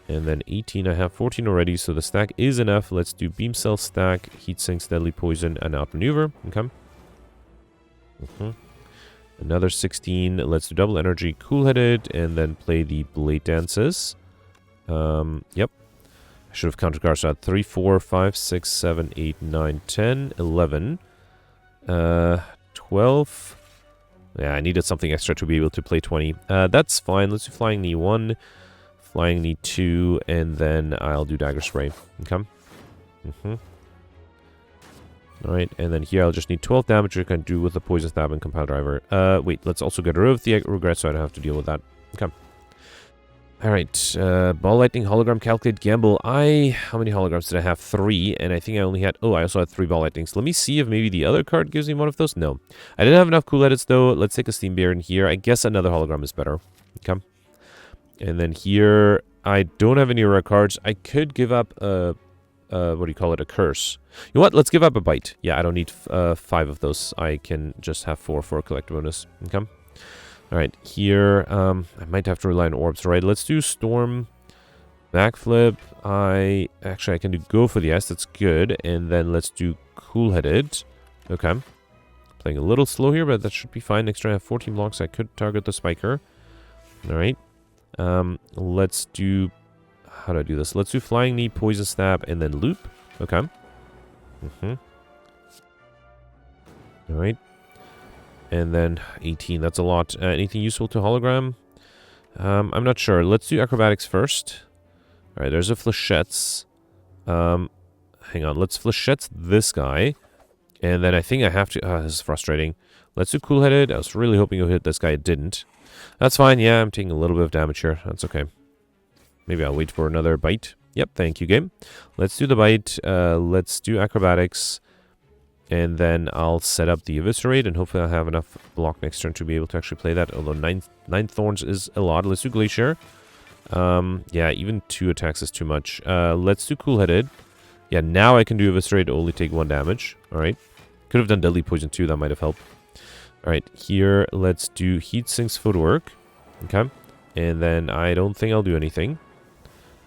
S1: And then 18, I have 14 already, so the stack is enough. Let's do Beam Cell stack, Heat Sinks, Deadly Poison, and Outmaneuver. Okay. Another 16. Let's do Double Energy, Cool-Headed, and then play the Blade Dances. Yep. I should have counted cards. So 3, 4, 5, 6, 7, 8, 9, 10, 11, 12. Yeah, I needed something extra to be able to play 20. That's fine. Let's do Flying Knee 1. Flying Knee 2, and then I'll do Dagger Spray. Okay. Alright, and then here I'll just need 12 damage, which I can do with the Poison Stab and Compile Driver. Wait, let's also get rid of the Regret so I don't have to deal with that. Okay. Alright, Ball Lightning, Hologram, Calculate, Gamble. How many holograms did I have? 3, and I think I only had... Oh, I also had 3 Ball Lightnings. Let me see if maybe the other card gives me one of those. No. I didn't have enough Cool Edits, though. Let's take a Steam Bear in here. I guess another hologram is better. Okay. And then here, I don't have any rare cards. I could give up a what do you call it? A Curse. You know what? Let's give up a Bite. Yeah, I don't need 5 of those. I can just have 4 for a collect bonus. Okay. Alright, here, I might have to rely on Orbs, right? Let's do Storm, Backflip. I can do Go for the S. That's good. And then let's do Cool-Headed. Okay. Playing a little slow here, but that should be fine. Next turn I have 14 blocks. I could target the spiker. Alright. Let's do... How do I do this? Let's do Flying Knee, Poison Stab, and then Loop. Okay. Alright. And then 18. That's a lot. Anything useful to hologram? I'm not sure. Let's do Acrobatics first. Alright, there's a Flechettes. Hang on. Let's Flechettes this guy. And then I think I have to... this is frustrating. Let's do Cool-Headed. I was really hoping you'll hit this guy. It didn't. That's fine. Yeah, I'm taking a little bit of damage here. That's okay. Maybe I'll wait for another bite. Yep, thank you, game. Let's do the bite. Let's do Acrobatics. And then I'll set up the Eviscerate. And hopefully I'll have enough block next turn to be able to actually play that. Although 9 Thorns is a lot. Let's do Glacier. Yeah, even 2 attacks is too much. Let's do Cool-Headed. Yeah, now I can do Eviscerate. Only take 1 damage. Alright. Could have done Deadly Poison too. That might have helped. Alright, here, let's do Heat Sink's Footwork. Okay. And then I don't think I'll do anything.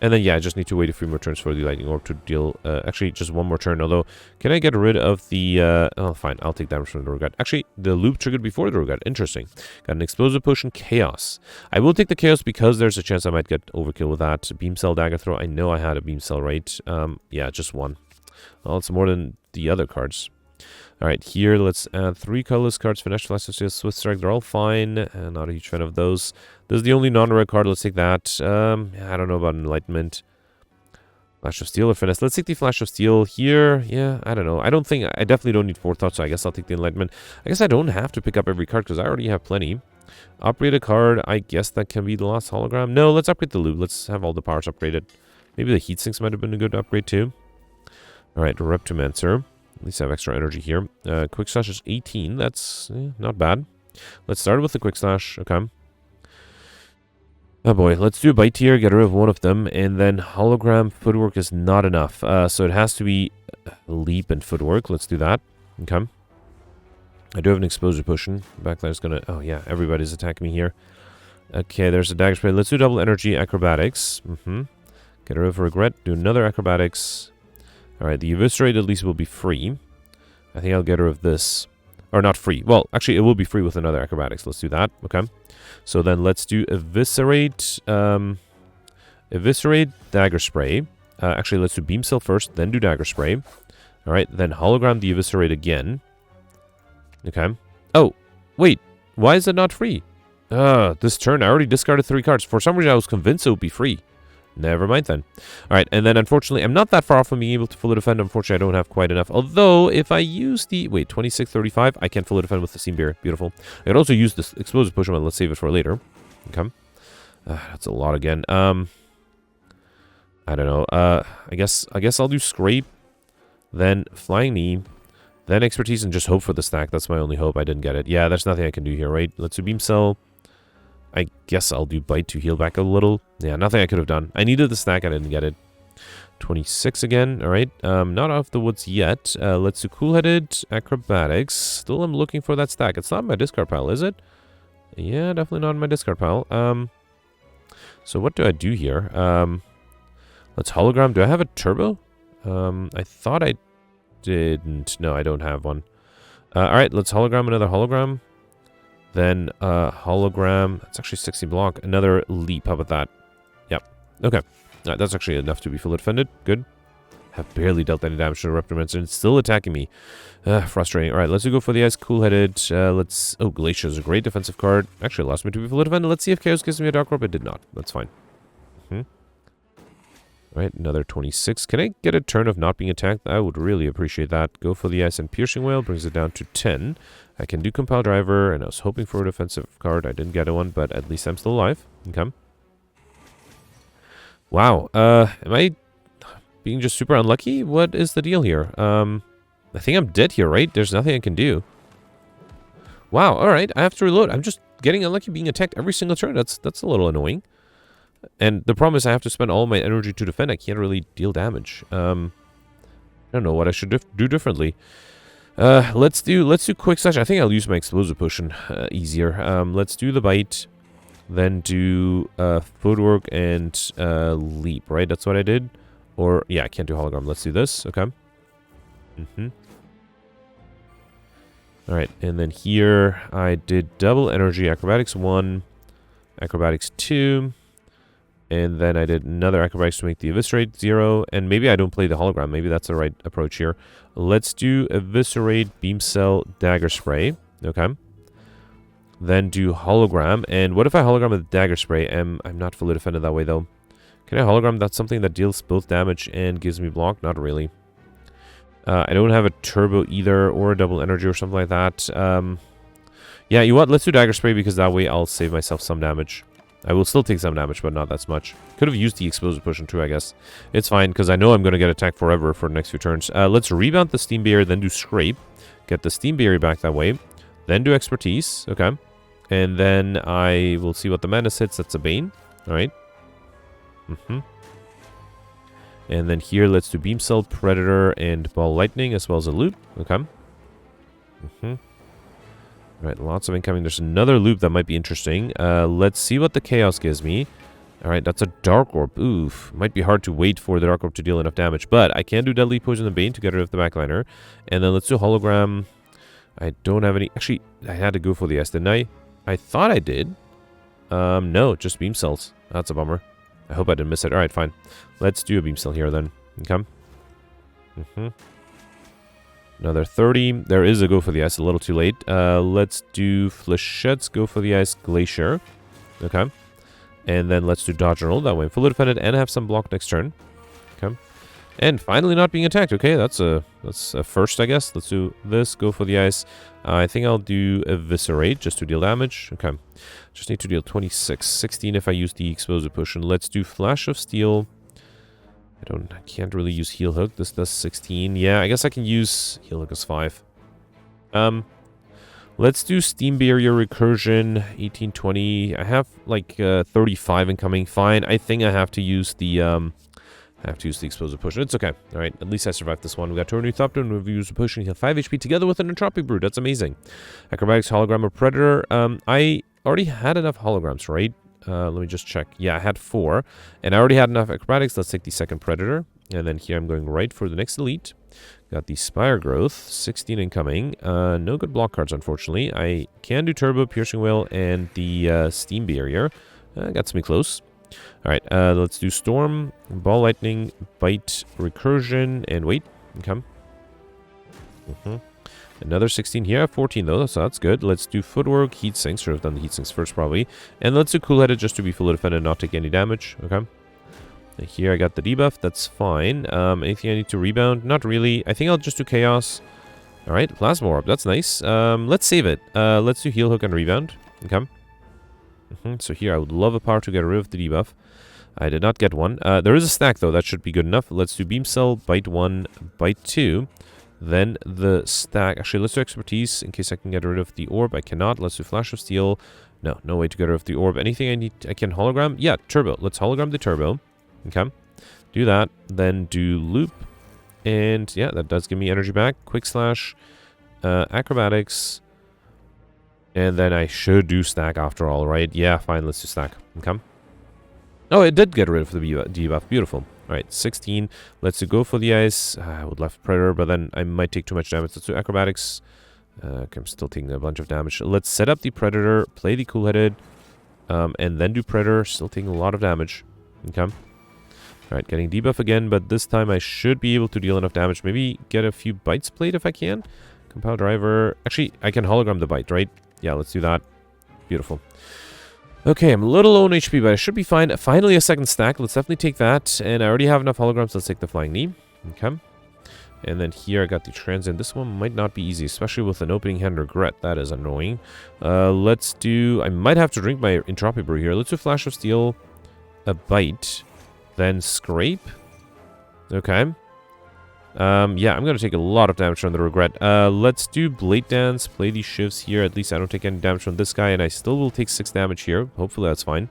S1: And then, yeah, I just need to wait a few more turns for the Lightning Orb to deal... actually, just 1 more turn. Although, can I get rid of the... oh, fine. I'll take damage from the Rogat. Actually, the loop triggered before the Rogat. Interesting. Got an Explosive Potion, Chaos. I will take the Chaos because there's a chance I might get overkill with that. Beam Cell, Dagger Throw. I know I had a Beam Cell, right? Yeah, just 1. Well, it's more than the other cards. Alright, here let's add 3 colorless cards. Finesse, Flash of Steel, Swift Strike. They're all fine. Not a huge fan of those. This is the only non-red card. Let's take that. I don't know about Enlightenment. Flash of Steel or Finesse. Let's take the Flash of Steel here. Yeah, I don't know. I definitely don't need Forethought, so I guess I'll take the Enlightenment. I guess I don't have to pick up every card because I already have plenty. Upgrade a card. I guess that can be the last hologram. No, let's upgrade the loot. Let's have all the powers upgraded. Maybe the Heat Sinks might have been a good upgrade too. Alright, Reptomancer. At least I have extra energy here. Quick Slash is 18. That's not bad. Let's start with the Quick Slash. Okay. Oh boy. Let's do a Bite here. Get rid of 1 of them. And then Hologram Footwork is not enough. So it has to be Leap and Footwork. Let's do that. Okay. I do have an Exposure Potion. Backline's gonna... Oh yeah, everybody's attacking me here. Okay, there's a Dagger Spray. Let's do double energy Acrobatics. Get rid of Regret. Do another Acrobatics. Alright, the Eviscerate at least will be free. I think I'll get rid of this. Or not free. Well, actually, it will be free with another Acrobatics. Let's do that. Okay. So then let's do Eviscerate. Eviscerate, Dagger Spray. Actually, let's do Beam Cell first, then do Dagger Spray. Alright, then Hologram the Eviscerate again. Okay. Oh, wait. Why is it not free? This turn I already discarded 3 cards. For some reason, I was convinced it would be free. Never mind then. Alright, and then unfortunately, I'm not that far off from being able to fully defend. Unfortunately, I don't have quite enough. Although, if I use the... Wait, 2635, I can fully defend with the Steam Beer. Beautiful. I can also use this Explosive Potion, but let's save it for later. Okay. That's a lot again. I don't know. I guess I'll do Scrape, then Flying Knee, then Expertise, and just hope for the stack. That's my only hope. I didn't get it. Yeah, there's nothing I can do here, right? Let's do Beam Cell. I guess I'll do Bite to heal back a little. Yeah, nothing I could have done. I needed the stack. I didn't get it. 26 again. All right. Not out of the woods yet. Let's do Cool-Headed Acrobatics. Still I'm looking for that stack. It's not in my discard pile, is it? Yeah, definitely not in my discard pile. So what do I do here? Let's Hologram. Do I have a Turbo? I thought I didn't. No, I don't have one. All right. Let's Hologram another Hologram. Then Hologram. That's actually 60 block. Another Leap. How about that? Yep. Okay. That's actually enough to be fully defended. Good. Have barely dealt any damage to the Reptomancer. It's still attacking me. Frustrating. Alright, let's go for the Ice Cool-Headed. Let's... Oh, Glacier is a great defensive card. Actually allows me to be fully defended. Let's see if Chaos gives me a Dark Orb. It did not. That's fine. Alright, another 26. Can I get a turn of not being attacked? I would really appreciate that. Go for the Ice and Piercing Whale. Brings it down to 10. I can do Compile Driver, and I was hoping for a defensive card. I didn't get one, but at least I'm still alive. Okay. Wow. Am I being just super unlucky? What is the deal here? I think I'm dead here, right? There's nothing I can do. Wow. Alright, I have to reload. I'm just getting unlucky being attacked every single turn. That's a little annoying. And the problem is I have to spend all my energy to defend. I can't really deal damage. I don't know what I should do differently. Let's do Quick Slash. I think I'll use my Explosive Potion easier. Let's do the Bite, then do Footwork and Leap, right? That's what I did. Or, yeah, I can't do Hologram. Let's do this. Okay. Alright, and then here I did double energy, acrobatics 1, acrobatics 2, and then I did another acrobatics to make the eviscerate 0, and maybe I don't play the hologram, maybe that's the right approach here. Let's do eviscerate, beam cell, dagger spray, okay. Then do hologram, and what if I hologram with dagger spray? I'm not fully defended that way though. Can I hologram? That's something that deals both damage and gives me block? Not really. I don't have a turbo either, or a double energy or something like that. Yeah, you know what? Let's do dagger spray because that way I'll save myself some damage. I will still take some damage, but not that much. Could have used the explosive potion too, I guess. It's fine, because I know I'm going to get attacked forever for the next few turns. Let's rebound the steam barrier, then do scrape. Get the steam barrier back that way. Then do expertise, okay. And then I will see what the menace hits. That's a bane, alright. And then here, let's do beam cell, predator, and ball lightning, as well as a loop, okay. Alright, lots of incoming. There's another loop that might be interesting. Let's see what the chaos gives me. Alright, that's a dark orb. Oof. Might be hard to wait for the dark orb to deal enough damage, but I can do deadly poison and bane to get rid of the backliner. And then let's do hologram. I don't have any... Actually, I had to go for the S, didn't I? I thought I did. No, just beam cells. That's a bummer. I hope I didn't miss it. Alright, fine. Let's do a beam cell here then. Okay. Another 30. There is a go for the ice, a little too late. Let's do flechettes, go for the ice, glacier. Okay. And then let's do dodge and roll that way. I'm fully defended and have some block next turn. Okay. And finally not being attacked. Okay, that's a first, I guess. Let's do this, go for the ice. I think I'll do eviscerate just to deal damage. Okay. Just need to deal 26. 16 if I use the explosive potion. Let's do flash of steel. I can't really use heal hook. This does 16. Yeah, I guess I can use heal hook as 5. Let's do steam barrier recursion 18, 20. I have like 35 incoming. Fine. I think I have to use the explosive potion. It's okay. All right. At least I survived this one. We got Tornu Thopter and we've used a potion heal 5 HP together with an entropic brew. That's amazing. Acrobatics, hologram, or predator. I already had enough holograms, right? Let me just check. Yeah, I had 4. And I already had enough acrobatics. Let's take the second predator. And then here I'm going right for the next elite. Got the Spire Growth. 16 incoming. No good block cards, unfortunately. I can do Turbo, Piercing Whale, and the Steam Barrier. Got me close. Alright, let's do Storm, Ball Lightning, Bite, Recursion, and wait. Okay. Another 16 here. 14 though, so that's good. Let's do Footwork, Heat Sinks. Should have done the Heat Sinks first probably. And let's do Cool-Headed just to be fully defended and not take any damage. Okay. And here I got the debuff. That's fine. Anything I need to rebound? Not really. I think I'll just do Chaos. Alright, Plasma Orb. That's nice. Let's save it. Let's do Heal Hook and Rebound. Okay. So here I would love a power to get rid of the debuff. I did not get one. There is a stack though. That should be good enough. Let's do Beam Cell, Bite 1, Bite 2. Then the stack. Actually, let's do expertise in case I can get rid of the orb. I cannot. Let's do Flash of Steel. No, no way to get rid of the orb. Anything I need, I can hologram? Yeah, turbo. Let's hologram the turbo. Okay. Do that. Then do loop. And yeah, that does give me energy back. Quick slash. Acrobatics. And then I should do stack after all, right? Yeah, fine. Let's do stack. Okay. Oh, it did get rid of the debuff. Beautiful. Alright, 16. Let's go for the ice. I would left Predator, but then I might take too much damage. Let's do Acrobatics. Okay, I'm still taking a bunch of damage. Let's set up the Predator, play the Cool-Headed, and then do Predator. Still taking a lot of damage. Okay. Alright, getting debuff again, but this time I should be able to deal enough damage. Maybe get a few bites played if I can. Compile Driver. Actually, I can hologram the bite, right? Yeah, let's do that. Beautiful. Okay, I'm a little low on HP, but I should be fine. Finally, a second stack. Let's definitely take that. And I already have enough holograms. Let's take the Flying Knee. Okay. And then here I got the Transient. This one might not be easy, especially with an opening hand regret. That is annoying. Let's do... I might have to drink my Entropic Brew here. Let's do Flash of Steel, a Bite, then Scrape. Okay. Yeah, I'm going to take a lot of damage from the regret. Let's do Blade Dance, play these shifts here. At least I don't take any damage from this guy, and I still will take 6 damage here. Hopefully that's fine.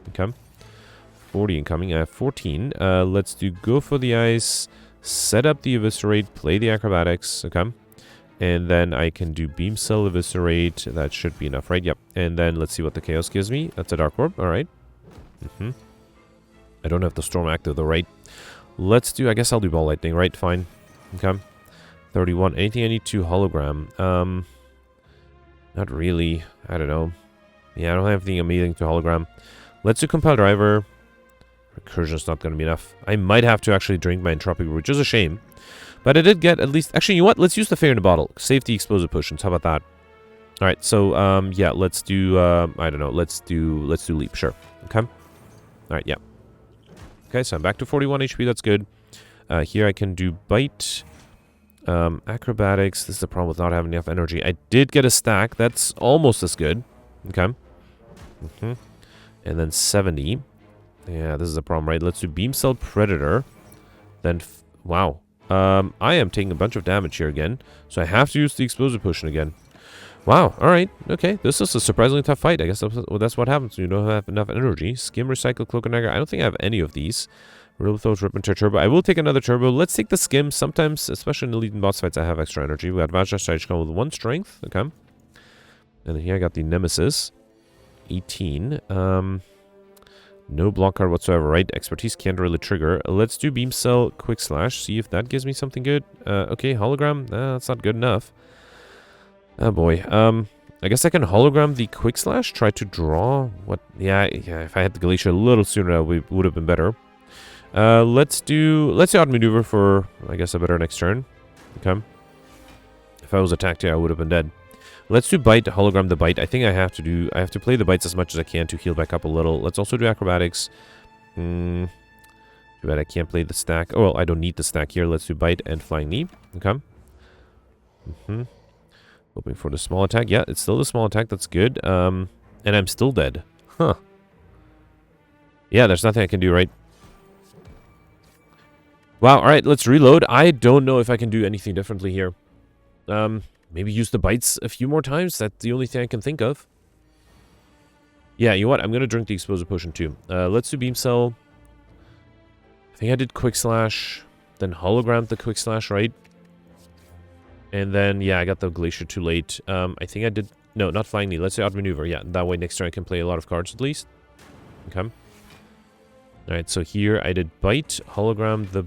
S1: Okay. 40 incoming. I have 14. Let's do Go for the Ice, set up the Eviscerate, play the Acrobatics. Okay. And then I can do Beam Cell, Eviscerate. That should be enough, right? Yep. And then let's see what the Chaos gives me. That's a Dark Orb. All right. I don't have the Storm active though, right? Let's do, I guess I'll do Ball Lightning, right? Fine. Okay. 31. Anything I need to hologram? Not really. I don't know. Yeah, I don't have anything amazing to hologram. Let's do compile driver. Recursion's not going to be enough. I might have to actually drink my entropy, which is a shame. But I did get at least... Actually, you know what? Let's use the fairy in the bottle. Save the explosive potions. How about that? Alright, so, yeah, let's do, I don't know. Let's do leap. Sure. Okay. Alright, yeah. Okay, so I'm back to 41 HP. That's good. Here I can do bite. Acrobatics. This is the problem with not having enough energy. I did get a stack. That's almost as good. Okay. And then 70. Yeah, this is a problem, right? Let's do Beam Cell Predator. Then, wow. I am taking a bunch of damage here again. So I have to use the Explosive Potion again. Wow, alright. Okay, this is a surprisingly tough fight. I guess that's what happens when you don't have enough energy. Skim, Recycle, Cloak and Dagger. I don't think I have any of these. Real Throws, Rip into Turbo. I will take another Turbo. Let's take the Skim. Sometimes, especially in Elite and boss fights, I have extra energy. We got Vajra Stage with 1 strength. Okay. And then here I got the Nemesis. 18. No block card whatsoever, right? Expertise can't really trigger. Let's do Beam Cell, Quick Slash. See if that gives me something good. Okay, Hologram. That's not good enough. Oh boy. I guess I can hologram the Quick Slash. Try to draw what? Yeah. If I had the Glacier a little sooner, that would have been better. Let's outmaneuver for, I guess, a better next turn. Okay. If I was attacked here, I would have been dead. Let's do bite, hologram the bite. I think I have to play the bites as much as I can to heal back up a little. Let's also do acrobatics. Too bad I can't play the stack. Oh, well, I don't need the stack here. Let's do bite and flying knee. Okay. Hoping for the small attack. Yeah, it's still the small attack. That's good. And I'm still dead. Huh. Yeah, there's nothing I can do, right? Wow, alright, let's reload. I don't know if I can do anything differently here. Maybe use the bites a few more times. That's the only thing I can think of. Yeah, you know what? I'm going to drink the Explosive Potion too. Let's do Beam Cell. I think I did Quick Slash. Then Hologram the Quick Slash, right? And then, yeah, I got the Glacier too late. I think I did... No, not Flying Knee. Let's do Outmaneuver. Yeah, that way next turn I can play a lot of cards at least. Okay. Alright, so here I did Bite, Hologram the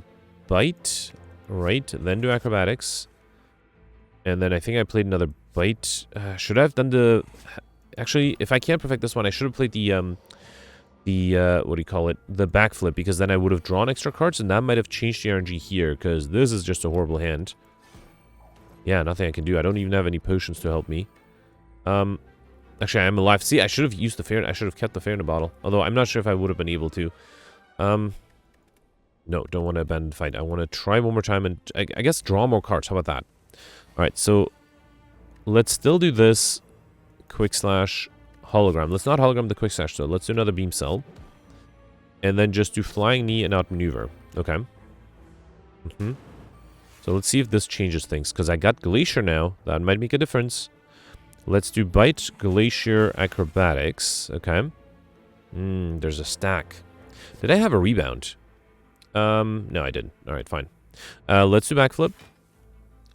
S1: Bite, right? Then do Acrobatics. And then I think I played another Bite. Should I have done the... Actually, if I can't perfect this one, I should have played the what do you call it? The Backflip, because then I would have drawn extra cards, and that might have changed the RNG here, because this is just a horrible hand. Yeah, nothing I can do. I don't even have any potions to help me. Actually, I'm alive. See, I should have used the fair. I should have kept the fair in the bottle. Although, I'm not sure if I would have been able to. No, don't want to abandon the fight. I want to try one more time and, I guess, draw more cards. How about that? Alright, so let's still do this Quick Slash Hologram. Let's not hologram the Quick Slash, though. Let's do another Beam Cell. And then just do Flying Knee and Outmaneuver. Okay. So let's see if this changes things, because I got Glacier now. That might make a difference. Let's do Bite, Glacier, Acrobatics. Okay. There's a stack. Did I have a rebound? No, I didn't. Alright, fine. Let's do Backflip.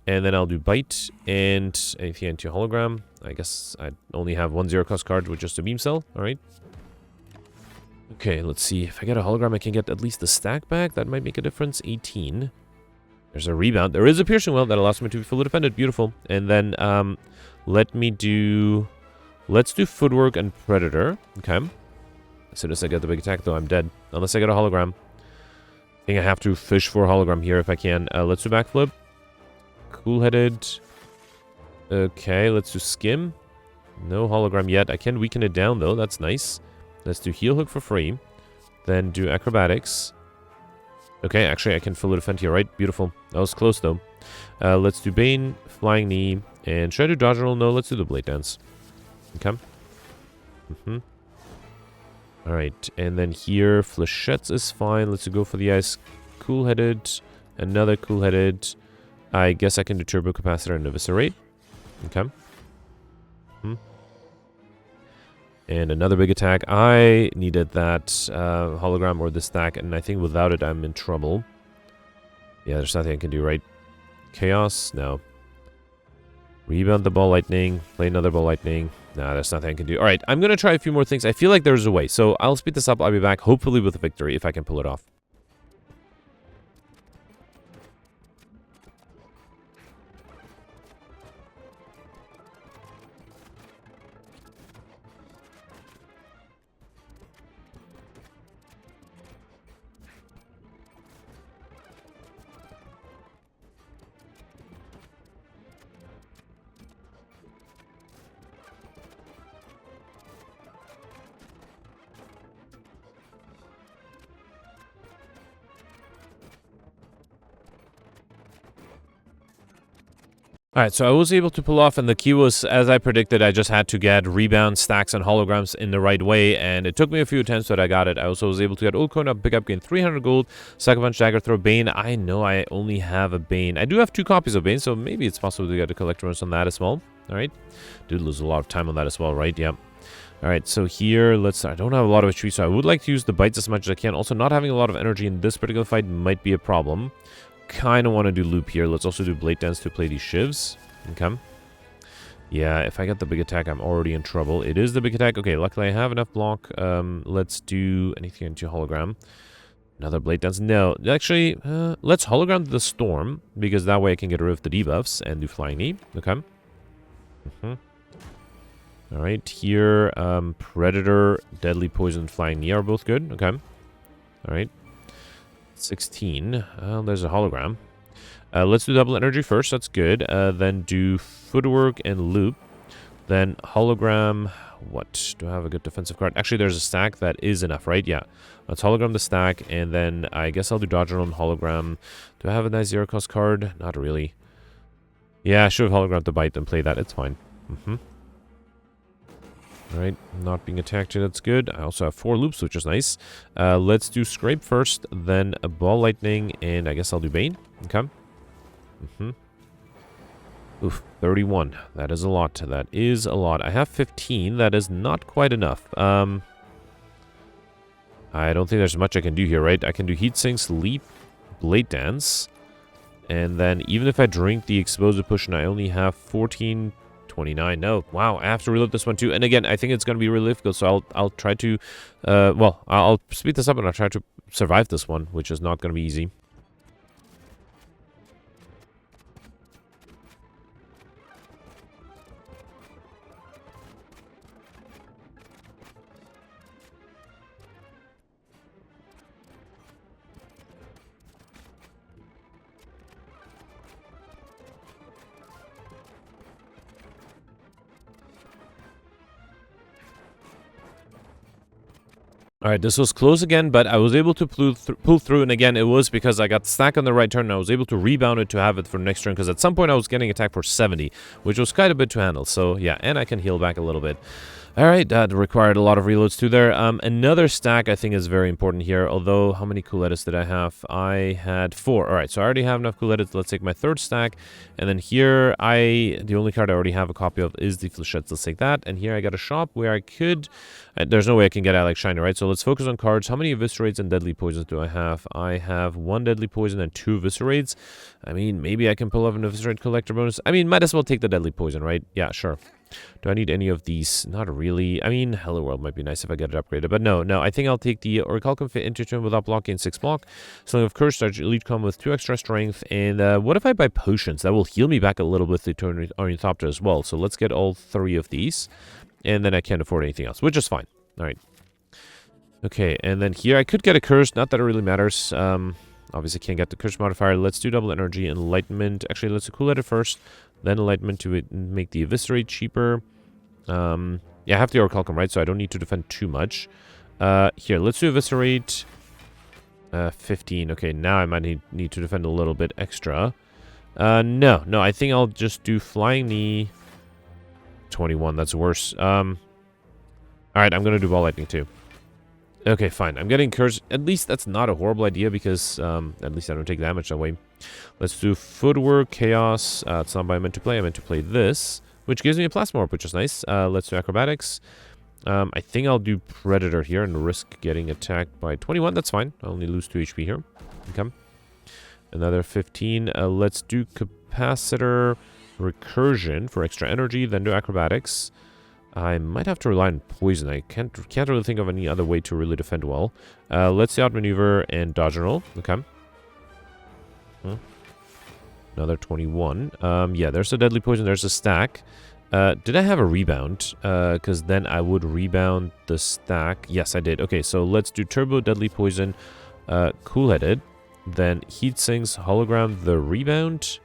S1: And then I'll do Bite and anything into Hologram. I guess I only have 1 0 cost card with just a Beam Cell. Alright. Okay, let's see. If I get a Hologram, I can get at least the stack back. That might make a difference. 18. There's a rebound. There is a Piercing Well that allows me to be fully defended. Beautiful. And then, let's do Footwork and Predator. Okay. As soon as I get the big attack, though, I'm dead. Unless I get a Hologram. I think I have to fish for a Hologram here if I can. Let's do Backflip. Cool-headed. Okay, let's do Skim. No Hologram yet. I can weaken it down, though. That's nice. Let's do Heel Hook for free. Then do Acrobatics. Okay, actually, I can fully defend here, right? Beautiful. That was close, though. Let's do Bane, Flying Knee, and should I do Dodge Roll? No, let's do the Blade Dance. Okay. Alright, and then here, Flechettes is fine. Let's go for the ice. Cool-headed. Another Cool-headed. I guess I can do Turbo Capacitor and Eviscerate. Okay. And another big attack. I needed that hologram or the stack, and I think without it, I'm in trouble. Yeah, there's nothing I can do, right? Chaos? No. Rebound the Ball Lightning. Play another Ball Lightning. Nah, there's nothing I can do. Alright, I'm going to try a few more things. I feel like there's a way. So I'll speed this up. I'll be back, hopefully with a victory, if I can pull it off. Alright, so I was able to pull off, and the key was, as I predicted, I just had to get rebound, stacks, and holograms in the right way, and it took me a few attempts, but I got it. I also was able to get old coin up, pick up, gain 300 gold, Sucker Punch, Dagger Throw, Bane. I know I only have a Bane. I do have 2 copies of Bane, so maybe it's possible to get a collector bonus on that as well. Alright, did lose a lot of time on that as well, right? Yeah. Alright, so here, I don't have a lot of HP, so I would like to use the bites as much as I can. Also, not having a lot of energy in this particular fight might be a problem. Kind of want to do loop here. Let's also do Blade Dance to play these shivs. Okay. Yeah, if I get the big attack, I'm already in trouble. It is the big attack. Okay, luckily I have enough block. Let's do anything into hologram. Another Blade Dance. No, actually, let's hologram the Storm, because that way I can get rid of the debuffs and do Flying Knee. Okay. Alright, here, Predator, Deadly Poison, Flying Knee are both good. Okay. Alright. 16. There's a hologram. Let's do double energy first. That's good. Then do footwork and loop. Then hologram. What? Do I have a good defensive card? Actually, there's a stack that is enough, right? Yeah. Let's hologram the stack. And then I guess I'll do dodge on hologram. Do I have a nice 0 cost card? Not really. Yeah, I should have hologrammed the bite and play that. It's fine. Alright, not being attacked here, that's good. I also have 4 loops, which is nice. Let's do Scrape first, then a Ball Lightning, and I guess I'll do Bane. Okay. Oof, 31. That is a lot. That is a lot. I have 15. That is not quite enough. I don't think there's much I can do here, right? I can do Heat Sink, Leap, Blade Dance, and then even if I drink the Explosive Potion, I only have 14... 29. No. Wow. I have to reload this one too. And again, I think it's going to be really difficult. So I'll try to, well, I'll speed this up and I'll try to survive this one, which is not going to be easy. Alright, this was close again, but I was able to pull through, and again, it was because I got the stack on the right turn, and I was able to rebound it to have it for next turn, because at some point I was getting attacked for 70, which was quite a bit to handle, so yeah, and I can heal back a little bit. Alright, that required a lot of reloads too there. Another stack I think is very important here, although how many cool edits did I have? I had 4. Alright, so I already have enough cool edits. Let's take my 3rd stack, and then here, the only card I already have a copy of is the Flechettes. Let's take that, and here I got a shop where I could... there's no way I can get Alex Shiner, right? So let's focus on cards. How many Eviscerates and Deadly Poisons do I have? I have 1 Deadly Poison and 2 Eviscerates. I mean, maybe I can pull off an Eviscerate collector bonus. I mean, might as well take the Deadly Poison, right? Yeah, sure. Do I need any of these? Not really. I mean, Hello World might be nice if I get it upgraded. But no. I think I'll take the Orichalcum Fit Intertune without blocking 6 block. Sling of Curse, Starch Elite Combo with 2 extra strength. And what if I buy potions? That will heal me back a little bit with the Ornithopter as well. So let's get all 3 of these. And then I can't afford anything else, which is fine. Alright. Okay, and then here I could get a curse. Not that it really matters. Obviously can't get the curse modifier. Let's do double energy, enlightenment. Actually, let's do cool edit first. Then enlightenment to make the eviscerate cheaper. Yeah, I have the Orichalcum, right? So I don't need to defend too much. Here, let's do eviscerate. 15. Okay, now I might need to defend a little bit extra. No, I think I'll just do flying knee. 21, that's worse. Alright, I'm gonna do ball lightning too. Okay, fine. I'm getting cursed. At least that's not a horrible idea because at least I don't take damage that way. Let's do footwork, chaos. It's not what I meant to play. I meant to play this, which gives me a plasma orb, which is nice. Let's do acrobatics. I think I'll do predator here and risk getting attacked by 21. That's fine. I only lose 2 HP here. Okay. Another 15. Let's do capacitor recursion for extra energy. Then do acrobatics. I might have to rely on poison. I can't really think of any other way to really defend well. Let's see outmaneuver and dodge and roll. Okay. Another 21. Yeah, there's a deadly poison. There's a stack. Did I have a rebound? Because then I would rebound the stack. Yes, I did. Okay, so let's do turbo, deadly poison, cool-headed. Then heat sinks, hologram, the rebound,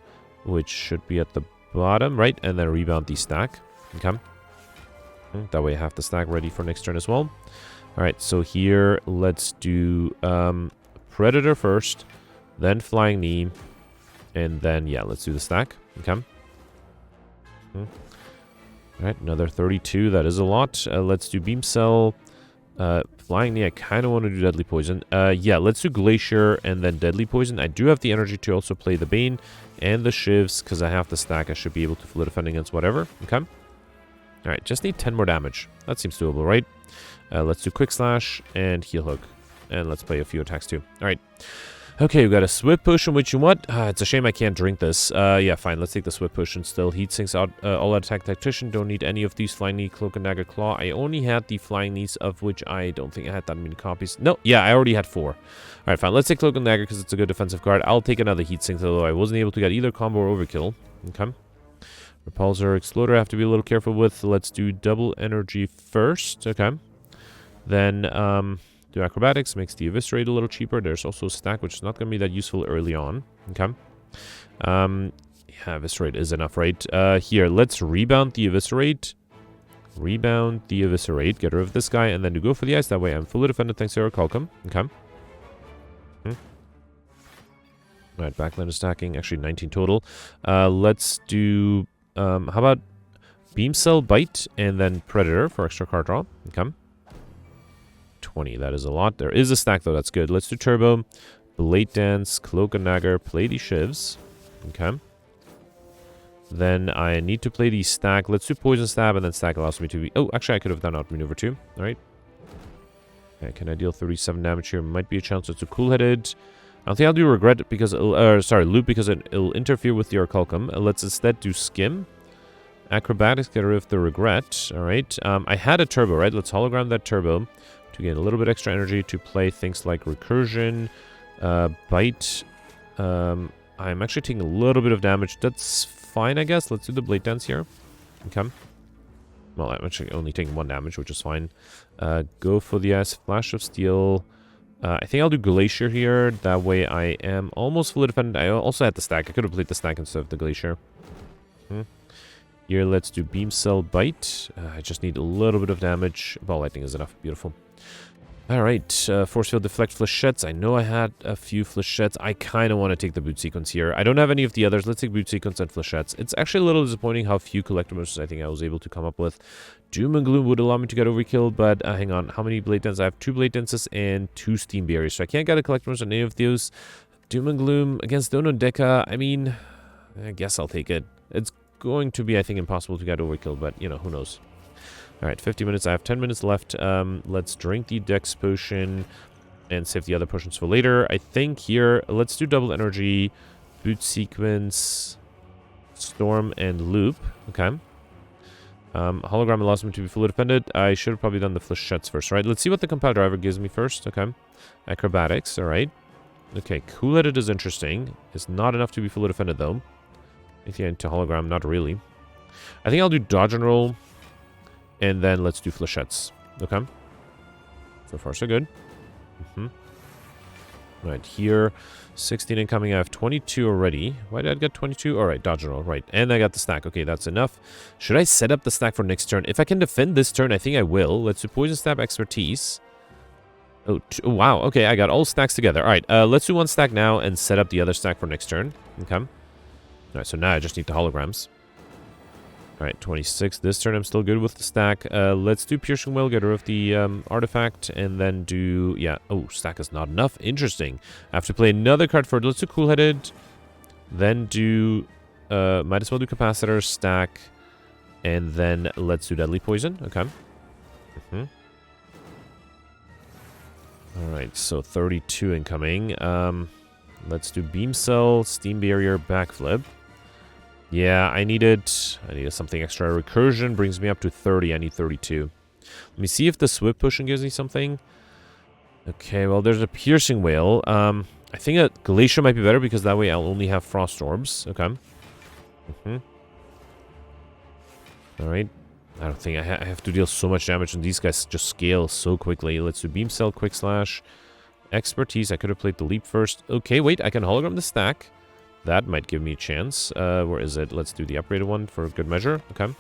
S1: which should be at the bottom, right? And then rebound the stack. Okay. That way I have the stack ready for next turn as well. Alright, so here let's do Predator first, then Flying Knee, and then, yeah, let's do the stack. Okay. Alright, another 32. That is a lot. Let's do Beam Cell. Flying Knee, I kind of want to do Deadly Poison. Yeah, let's do Glacier and then Deadly Poison. I do have the energy to also play the Bane and the Shivs because I have the stack. I should be able to flip defend against whatever. Okay. Alright, just need 10 more damage. That seems doable, right? Let's do Quick Slash and Heal Hook. And let's play a few attacks too. Alright. Okay, we've got a Swift Potion, which you want. It's a shame I can't drink this. Yeah, fine. Let's take the Swift Potion still. Heat Sinks out all attack Tactician. Don't need any of these. Flying Knee, Cloak and Dagger Claw. I only had the Flying Knees, of which I don't think I had that many copies. No, yeah, I already had 4. Alright, fine. Let's take Cloak and Dagger because it's a good defensive card. I'll take another Heat Sink, although I wasn't able to get either combo or overkill. Okay. Repulsor, Exploder, I have to be a little careful with. Let's do double energy first. Okay. Then, do Acrobatics, makes the Eviscerate a little cheaper. There's also a stack, which is not going to be that useful early on. Okay. Yeah, Eviscerate is enough, right? Here, let's Rebound the Eviscerate. Rebound the Eviscerate. Get rid of this guy, and then to go for the Ice. That way I'm fully defended thanks to Orichalcum. Okay. Alright, backland is stacking. Actually, 19 total. Let's do... how about Beam Cell, Bite, and then Predator for extra card draw. Okay. 20, that is a lot. There is a stack, though. That's good. Let's do Turbo, Blade Dance, Cloak and Dagger, play the Shivs. Okay. Then I need to play the stack. Let's do Poison Stab, and then stack allows me to be... Oh, actually, I could have done Outmaneuver, too. Alright. Okay, can I deal 37 damage here? Might be a chance. It's a Cool-Headed... I don't think I'll do Regret because it'll, Loop because it'll interfere with the Orichalcum. Let's instead do Skim. Acrobatics, get rid of the Regret. Alright. I had a Turbo, right? Let's hologram that Turbo to gain a little bit extra energy to play things like Recursion, Bite. I'm actually taking a little bit of damage. That's fine, I guess. Let's do the Blade Dance here. Okay. Well, I'm actually only taking 1 damage, which is fine. Go for the Ice. Flash of Steel. I think I'll do Glacier here. That way I am almost fully defended. I also had the stack. I could have played the stack instead of the Glacier. Here, let's do Beam Cell, Bite. I just need a little bit of damage. Ball Lightning is enough. Beautiful. Alright, Force Field, Deflect, Flechettes. I know I had a few Flechettes. I kind of want to take the Boot Sequence here. I don't have any of the others. Let's take Boot Sequence and Flechettes. It's actually a little disappointing how few Collectibles I think I was able to come up with. Doom and Gloom would allow me to get Overkill, but hang on. How many Blade Dances? I have 2 Blade Dances and 2 Steam Barriers, so I can't get a Collectibles on any of those. Doom and Gloom against Dono Deca. I mean, I guess I'll take it. It's going to be, I think, impossible to get Overkill, but, you know, who knows. Alright, 50 minutes. I have 10 minutes left. Let's drink the Dex Potion and save the other potions for later. I think here, let's do Double Energy, Boot Sequence, Storm, and Loop. Okay. Hologram allows me to be fully defended. I should have probably done the Flechettes first, right? Let's see what the Compile Driver gives me first. Okay. Acrobatics, alright. Okay, Cool-Headed is interesting. It's not enough to be fully defended, though. If you're into Hologram, not really. I think I'll do Dodge and Roll. And then let's do Flechettes. Okay. So far, so good. Right, here. 16 incoming. I have 22 already. Why did I get 22? Alright, Dodge and Roll. Right. And I got the stack. Okay, that's enough. Should I set up the stack for next turn? If I can defend this turn, I think I will. Let's do Poison Stab, Expertise. Oh, wow. Okay, I got all stacks together. Alright, let's do 1 stack now and set up the other stack for next turn. Okay. Alright, so now I just need the holograms. Alright, 26. This turn I'm still good with the stack. Let's do Piercing Will, get rid of the artifact, and then do... Yeah, oh, stack is not enough. Interesting. I have to play another card for it. Let's do Cool-Headed. Then do... might as well do Capacitor, stack, and then let's do Deadly Poison. Okay. Alright, so 32 incoming. Let's do Beam Cell, Steam Barrier, Backflip. Yeah, I needed something extra. Recursion brings me up to 30. I need 32. Let me see if the Swift Potion gives me something. Okay, well, there's a Piercing Whale. I think a Glacier might be better because that way I'll only have Frost Orbs. Okay. Alright. I don't think I have to deal so much damage, and these guys just scale so quickly. Let's do Beam Cell, Quick Slash, Expertise. I could have played the Leap first. Okay, wait, I can hologram the stack. That might give me a chance. Where is it? Let's do the upgraded one for good measure. Okay.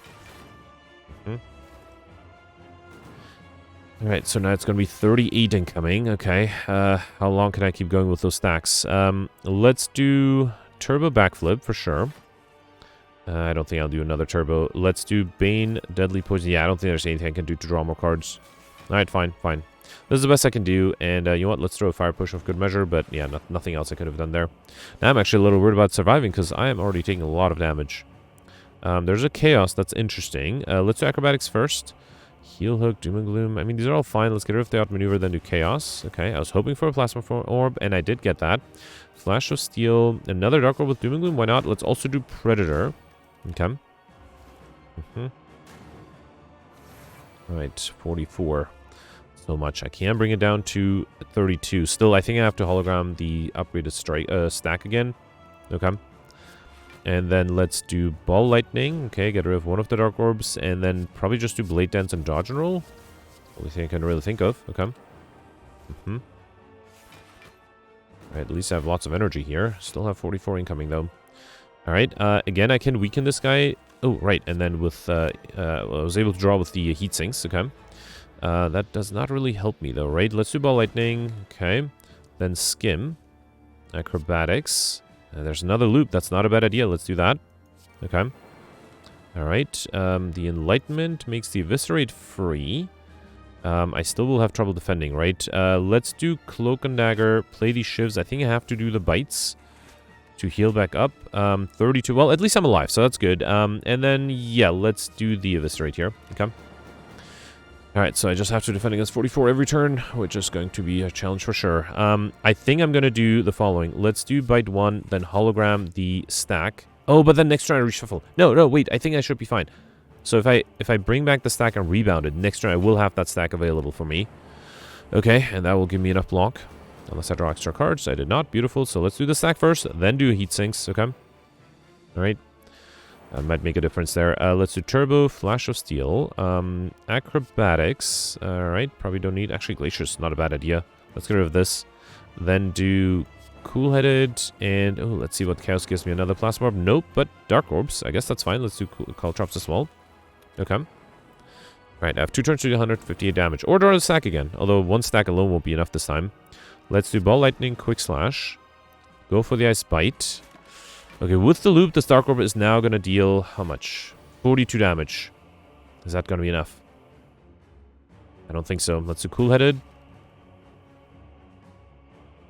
S1: Alright, so now it's going to be 38 incoming. Okay. How long can I keep going with those stacks? Let's do Turbo Backflip for sure. I don't think I'll do another turbo. Let's do Bane, Deadly Poison. Yeah, I don't think there's anything I can do to draw more cards. Alright, fine, fine. This is the best I can do, and you know what? Let's throw a Fire Push of good measure, but yeah, nothing else I could have done there. Now I'm actually a little worried about surviving, because I am already taking a lot of damage. There's a Chaos, that's interesting. Let's do Acrobatics first. Heal Hook, Doom and Gloom. I mean, these are all fine. Let's get rid of the Outmaneuver, then do Chaos. Okay, I was hoping for a Plasma Orb, and I did get that. Flash of Steel, another Dark Orb with Doom and Gloom, why not? Let's also do Predator. Okay. Alright, 44. So much. I can bring it down to 32. Still, I think I have to hologram the upgraded stack again. Okay. And then let's do Ball Lightning. Okay, get rid of one of the Dark Orbs. And then probably just do Blade Dance and Dodge and Roll. Only thing I can really think of. Okay. Alright, at least I have lots of energy here. Still have 44 incoming, though. Alright, again, I can weaken this guy. Oh, right, and then with, I was able to draw with the heat sinks, okay. That does not really help me, though, right? Let's do Ball Lightning, okay. Then Skim. Acrobatics. There's another loop, that's not a bad idea, let's do that. Okay. Alright, the Enlightenment makes the Eviscerate free. I still will have trouble defending, right? Let's do Cloak and Dagger, play these Shivs. I think I have to do the Bites to heal back up. 32. Well, at least I'm alive, so that's good. And then, yeah, let's do the Eviscerate here. Okay. Alright, so I just have to defend against 44 every turn, which is going to be a challenge for sure. I think I'm going to do the following. Let's do Bite 1, then hologram the stack. Oh, but then next turn I reshuffle. No, wait, I think I should be fine. So if I bring back the stack and rebound it, next turn I will have that stack available for me. Okay, and that will give me enough block. Unless I draw extra cards. I did not. Beautiful. So let's do the stack first, then do heat sinks. Okay. Alright. That might make a difference there. Let's do Turbo, Flash of Steel. Acrobatics. Alright. Probably don't need... Actually, Glacier's not a bad idea. Let's get rid of this. Then do Cool-Headed. And... Oh, let's see what Chaos gives me. Another Plasma Orb. Nope, but Dark Orbs. I guess that's fine. Let's do Caltrops as well. Okay. Alright, I have 2 turns to do 158 damage. Or draw the stack again. Although one stack alone won't be enough this time. Let's do Ball Lightning, Quick Slash. Go for the Ice Bite. Okay, with the loop, this Dark Orb is now going to deal... How much? 42 damage. Is that going to be enough? I don't think so. Let's do Cool-Headed.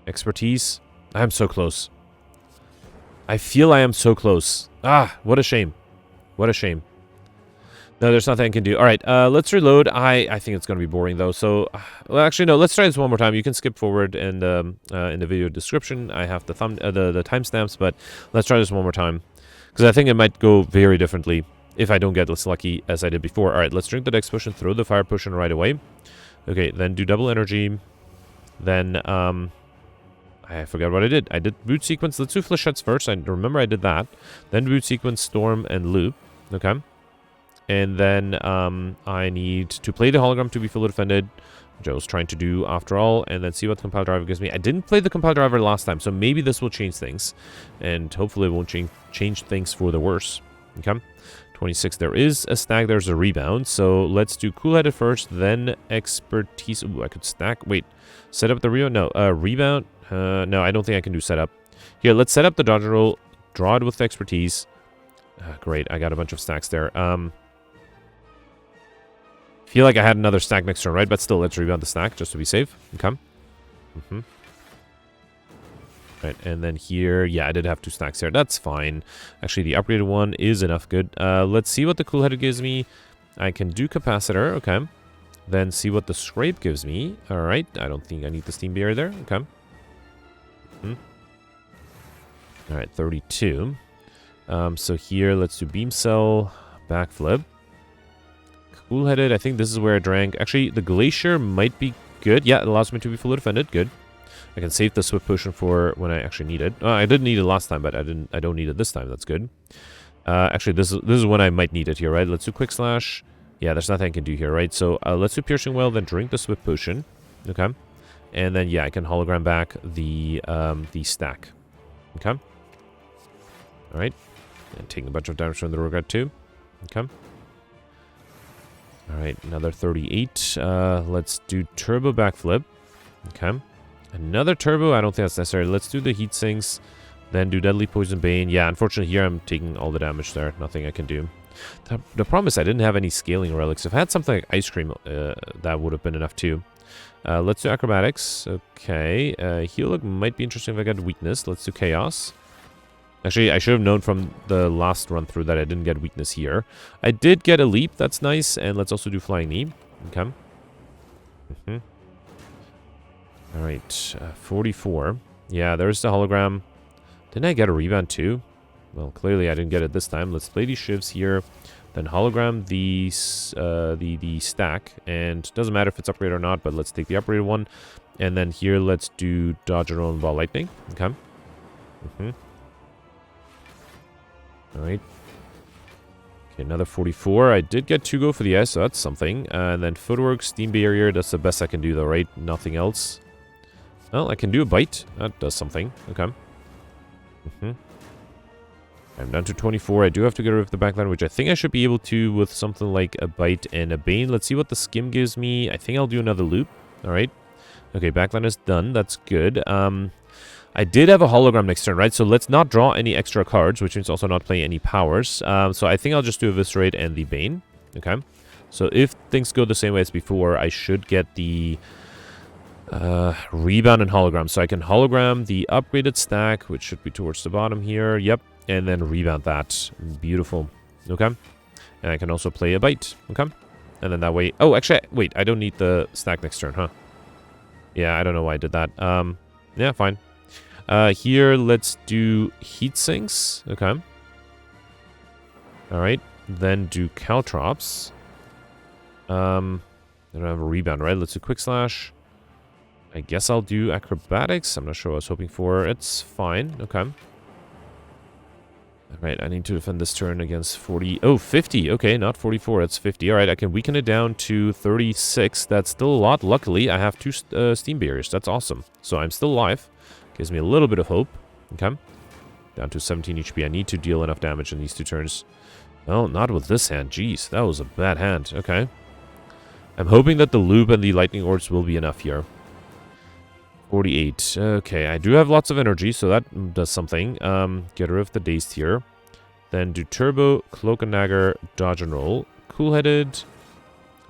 S1: Expertise. I am so close. I feel I am so close. Ah, what a shame. What a shame. No, there's nothing I can do. All right, let's reload. I think it's going to be boring, though. So, well, actually, no. Let's try this one more time. You can skip forward and in the video description. I have the timestamps, but let's try this one more time because I think it might go very differently if I don't get as lucky as I did before. All right, let's drink the Dex Potion, throw the Fire Potion right away. Okay, then do double energy. Then I forgot what I did. I did Boot Sequence. Let's do Flechettes first. I remember I did that. Then Boot Sequence, Storm, and Loop. Okay. And then I need to play the hologram to be fully defended, which I was trying to do after all, and then see what the Compile Driver gives me. I didn't play the Compile Driver last time, so maybe this will change things. And hopefully it won't change things for the worse. Okay. 26. There is a stack. There's a rebound. So let's do Cool-Headed first, then Expertise. Ooh, I could stack. Wait. Set up the rebound? No. Rebound? No, I don't think I can do setup. Here, let's set up the dodge roll. Draw it with the Expertise. Great. I got a bunch of stacks there. Feel like I had another stack next turn, right? But still, let's rebound the stack just to be safe. Okay. Right, and then here, yeah, I did have 2 stacks here. That's fine. Actually, the upgraded one is enough good. Let's see what the Cool-Headed gives me. I can do Capacitor, okay. Then see what the Scrape gives me. All right, I don't think I need the Steam Barrier there. Okay. All right, 32. So here, let's do Beam Cell, Backflip. Cool-Headed, I think this is where I drank. Actually, the Glacier might be good. Yeah, it allows me to be fully defended. Good. I can save the Swift Potion for when I actually need it. I didn't need it last time, but I don't need it this time. That's good. Actually, this is when I might need it here, right? Let's do Quick Slash. Yeah, there's nothing I can do here, right? So let's do Piercing Well, then drink the Swift Potion. Okay. And then, yeah, I can hologram back the stack. Okay. All right. And taking a bunch of damage from the Regret too. Okay. All right, another 38. Let's do Turbo Backflip. Okay. Another Turbo. I don't think that's necessary. Let's do the Heat Sinks. Then do Deadly Poison Bane. Yeah, unfortunately here I'm taking all the damage there. Nothing I can do. The problem is I didn't have any scaling relics. If I had something like Ice Cream, that would have been enough too. Let's do Acrobatics. Okay. Heal Look might be interesting if I got Weakness. Let's do Chaos. Actually, I should have known from the last run through that I didn't get Weakness here. I did get a Leap. That's nice. And let's also do Flying Knee. Okay. Alright. 44. Yeah, there's the hologram. Didn't I get a rebound too? Well, clearly I didn't get it this time. Let's play these shivs here. Then hologram the stack. And doesn't matter if it's upgraded or not, but let's take the upgraded one. And then here, let's do dodge and roll and ball lightning. Okay. Alright. Okay, another 44. I did get 2 go for the ice, so that's something. And then footwork, steam barrier. That's the best I can do though, right? Nothing else. Well, I can do a bite. That does something. Okay. I'm down to 24. I do have to get rid of the backline, which I think I should be able to with something like a bite and a bane. Let's see what the skim gives me. I think I'll do another loop. Alright. Okay, backline is done. That's good. I did have a hologram next turn, right? So let's not draw any extra cards, which means also not play any powers. So I think I'll just do Eviscerate and the Bane. Okay. So if things go the same way as before, I should get the rebound and hologram. So I can hologram the upgraded stack, which should be towards the bottom here. Yep. And then rebound that. Beautiful. Okay. And I can also play a bite. Okay. And then that way... Oh, actually, wait. I don't need the stack next turn, huh? Yeah, I don't know why I did that. Yeah, fine. Here, let's do heat sinks. Okay. Alright. Then do caltrops. I don't have a rebound, right? Let's do quick slash. I guess I'll do acrobatics. I'm not sure what I was hoping for. It's fine. Okay. Alright, I need to defend this turn against 40... Oh, 50. Okay, not 44. That's 50. Alright, I can weaken it down to 36. That's still a lot. Luckily, I have 2 steam barriers. That's awesome. So I'm still alive. Gives me a little bit of hope. Okay. Down to 17 HP. I need to deal enough damage in these 2 turns. Well, not with this hand. Jeez, that was a bad hand. Okay. I'm hoping that the loop and the lightning orbs will be enough here. 48. Okay, I do have lots of energy, so that does something. Get rid of the dazed here. Then do turbo, cloak and dagger, dodge and roll. Cool-headed,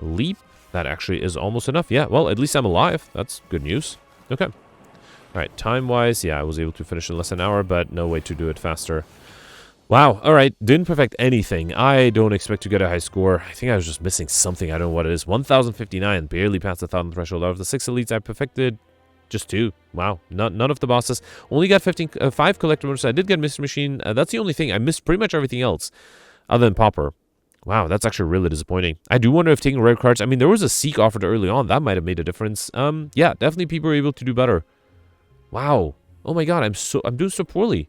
S1: leap. That actually is almost enough. Yeah, well, at least I'm alive. That's good news. Okay. Alright, time-wise, yeah, I was able to finish in less than an hour, but no way to do it faster. Wow, alright, didn't perfect anything. I don't expect to get a high score. I think I was just missing something. I don't know what it is. 1,059, barely passed the 1,000 threshold. Out of the 6 elites, I perfected just 2. Wow, none of the bosses. Only got 5 collectibles. I did get Mr. Machine. That's the only thing. I missed pretty much everything else, other than Popper. Wow, that's actually really disappointing. I do wonder if taking rare cards... I mean, there was a Seek offered early on. That might have made a difference. Yeah, definitely people were able to do better. Wow. Oh my god, I'm doing so poorly.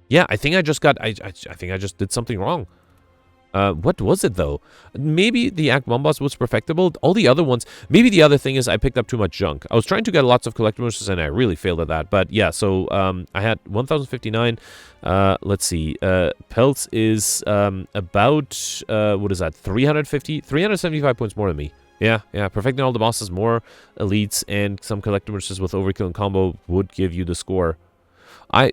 S1: Yeah, I think I just got... I think I just did something wrong. What was it, though? Maybe the Act 1 boss was perfectible. All the other ones... Maybe the other thing is I picked up too much junk. I was trying to get lots of collectibles, and I really failed at that. But yeah, so I had 1,059. Let's see. Peltz is about... what is that? 350? 375 points more than me. Yeah, perfecting all the bosses, more elites, and some collectibles with overkill and combo would give you the score.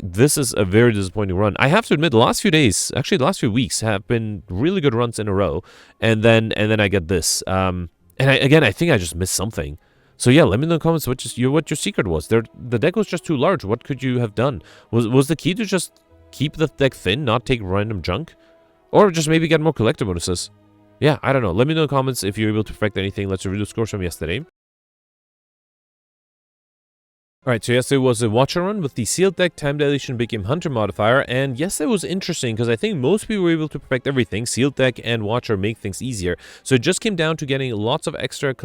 S1: This is a very disappointing run. I have to admit, the last few days, actually the last few weeks, have been really good runs in a row, and then I get this. And I think I just missed something. So yeah, let me know in the comments what your secret was. The deck was just too large. What could you have done? Was the key to just keep the deck thin, not take random junk, or just maybe get more collector bonuses? Yeah, I don't know. Let me know in the comments if you're able to perfect anything. Let's review the scores from yesterday. Alright, so yesterday was a Watcher run with the Sealed deck, Time Dilation became Hunter modifier, and yesterday was interesting because I think most people were able to perfect everything. Sealed deck and Watcher make things easier. So it just came down to getting lots of extra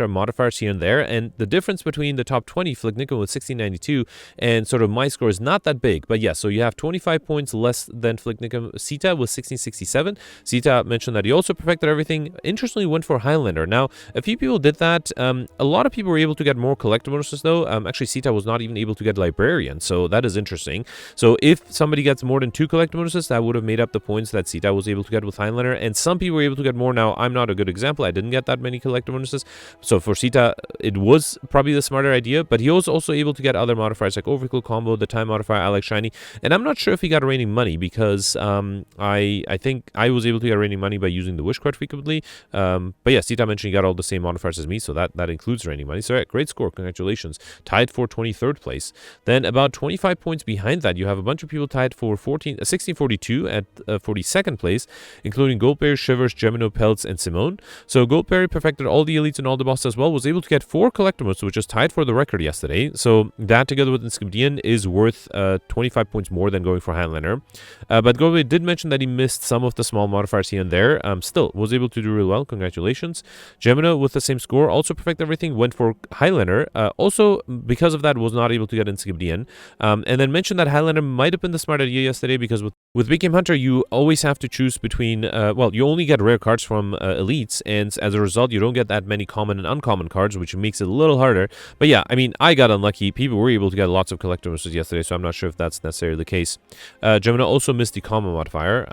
S1: modifiers here and there, and the difference between the top 20, Flicknickel with 1692, and sort of my score is not that big. But yeah, so you have 25 points less than Flicknickel. Sita with 1667. Sita mentioned that he also perfected everything. Interestingly, went for Highlander. Now, a few people did that. A lot of people were able to get more collector bonuses though. Actually, Sita was not even able to get Librarian, so that is interesting. So if somebody gets more than 2 collector bonuses, that would have made up the points that Sita was able to get with Highlander, and some people were able to get more. Now, I'm not a good example. I didn't get that many collector bonuses, so for Sita, it was probably the smarter idea, but he was also able to get other modifiers like Overkill Combo, the Time Modifier, Alex Shiny, and I'm not sure if he got Raining Money, because I think I was able to get Raining Money by using the Wish card frequently, but yeah, Sita mentioned he got all the same modifiers as me, so that includes Raining Money. So yeah, great score, congratulations. Tied for 23rd place. Then about 25 points behind that, you have a bunch of people tied for 1642 at 42nd place, including Goldberry, Shivers, Gemino, Peltz, and Simone. So Goldberry perfected all the elites and all the bosses as well, was able to get 4 collector modes, which is tied for the record yesterday. So that together with Inscription is worth 25 points more than going for Highlander. But Goldberry did mention that he missed some of the small modifiers here and there. Still was able to do really well, congratulations. Gemino with the same score, also perfect everything, went for Highlander. Also, because of that, was not able to get Inscription. And then mentioned that Highlander might have been the smart idea yesterday, because with Big Game Hunter, you always have to choose between, well, you only get rare cards from elites, and as a result, you don't get that many common and uncommon cards, which makes it a little harder. But yeah, I mean, I got unlucky. People were able to get lots of collector bonuses yesterday, so I'm not sure if that's necessarily the case. Gemini also missed the common modifier,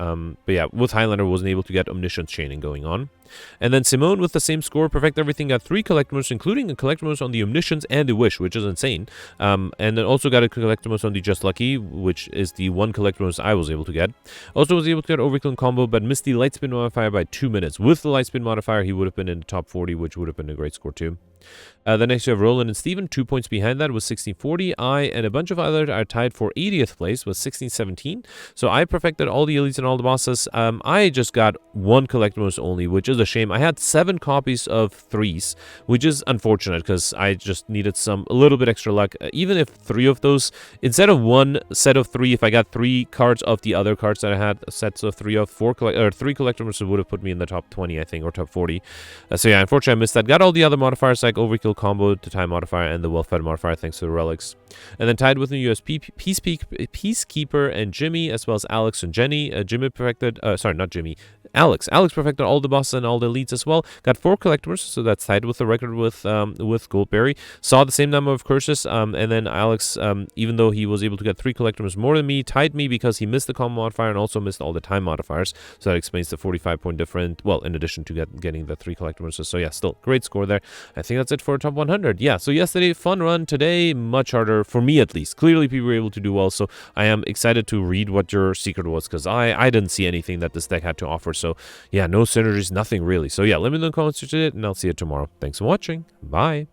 S1: but yeah, with Highlander, wasn't able to get Omniscience chaining going on. And then Simone with the same score, perfect everything, got 3 collector modes, including a collector mode on the Omniscience and the Wish, which is insane. And then also got a collector mode on the Just Lucky, which is the 1 collector mode I was able to get. Also was able to get Overkill and Combo, but missed the Light Spin modifier by 2 minutes. With the Light Spin modifier, he would have been in the top 40, which would have been a great score too. Then next you have Roland and Steven, 2 points behind that with 1640. I and a bunch of others are tied for 80th place with 1617. So I perfected all the elites and all the bosses. I just got 1 collector mode only, which is a shame. I had 7 copies of 3s, which is unfortunate because I just needed a little bit extra luck. Even if 3 of those, instead of 1 set of 3, if I got 3 cards of the other cards that I had, sets of 3 of 4 3 collector modes would have put me in the top 20, I think, or top 40. So yeah, unfortunately I missed that. Got all the other modifiers like Overkill Combo, the Time modifier, and the Well-Fed modifier thanks to the relics. And then tied with the USP Peacekeeper and Jimmy, as well as Alex and Jenny. Jimmy perfected, sorry, not Jimmy, Alex perfected all the bosses and all the elites as well. Got 4 collectors, so that's tied with the record with Goldberry. Saw the same number of curses, and then Alex, even though he was able to get 3 collectors more than me, tied me because he missed the common modifier and also missed all the time modifiers. So that explains the 45-point difference. Well, in addition to getting the 3 collectors. So yeah, still great score there. I think that's it for top 100. Yeah, so yesterday, fun run. Today, much harder, for me at least. Clearly, people were able to do well, so I am excited to read what your secret was, because I didn't see anything that this deck had to offer. So yeah, no synergies, nothing really. So yeah, let me know in the comments what you did, and I'll see you tomorrow. Thanks for watching. Bye.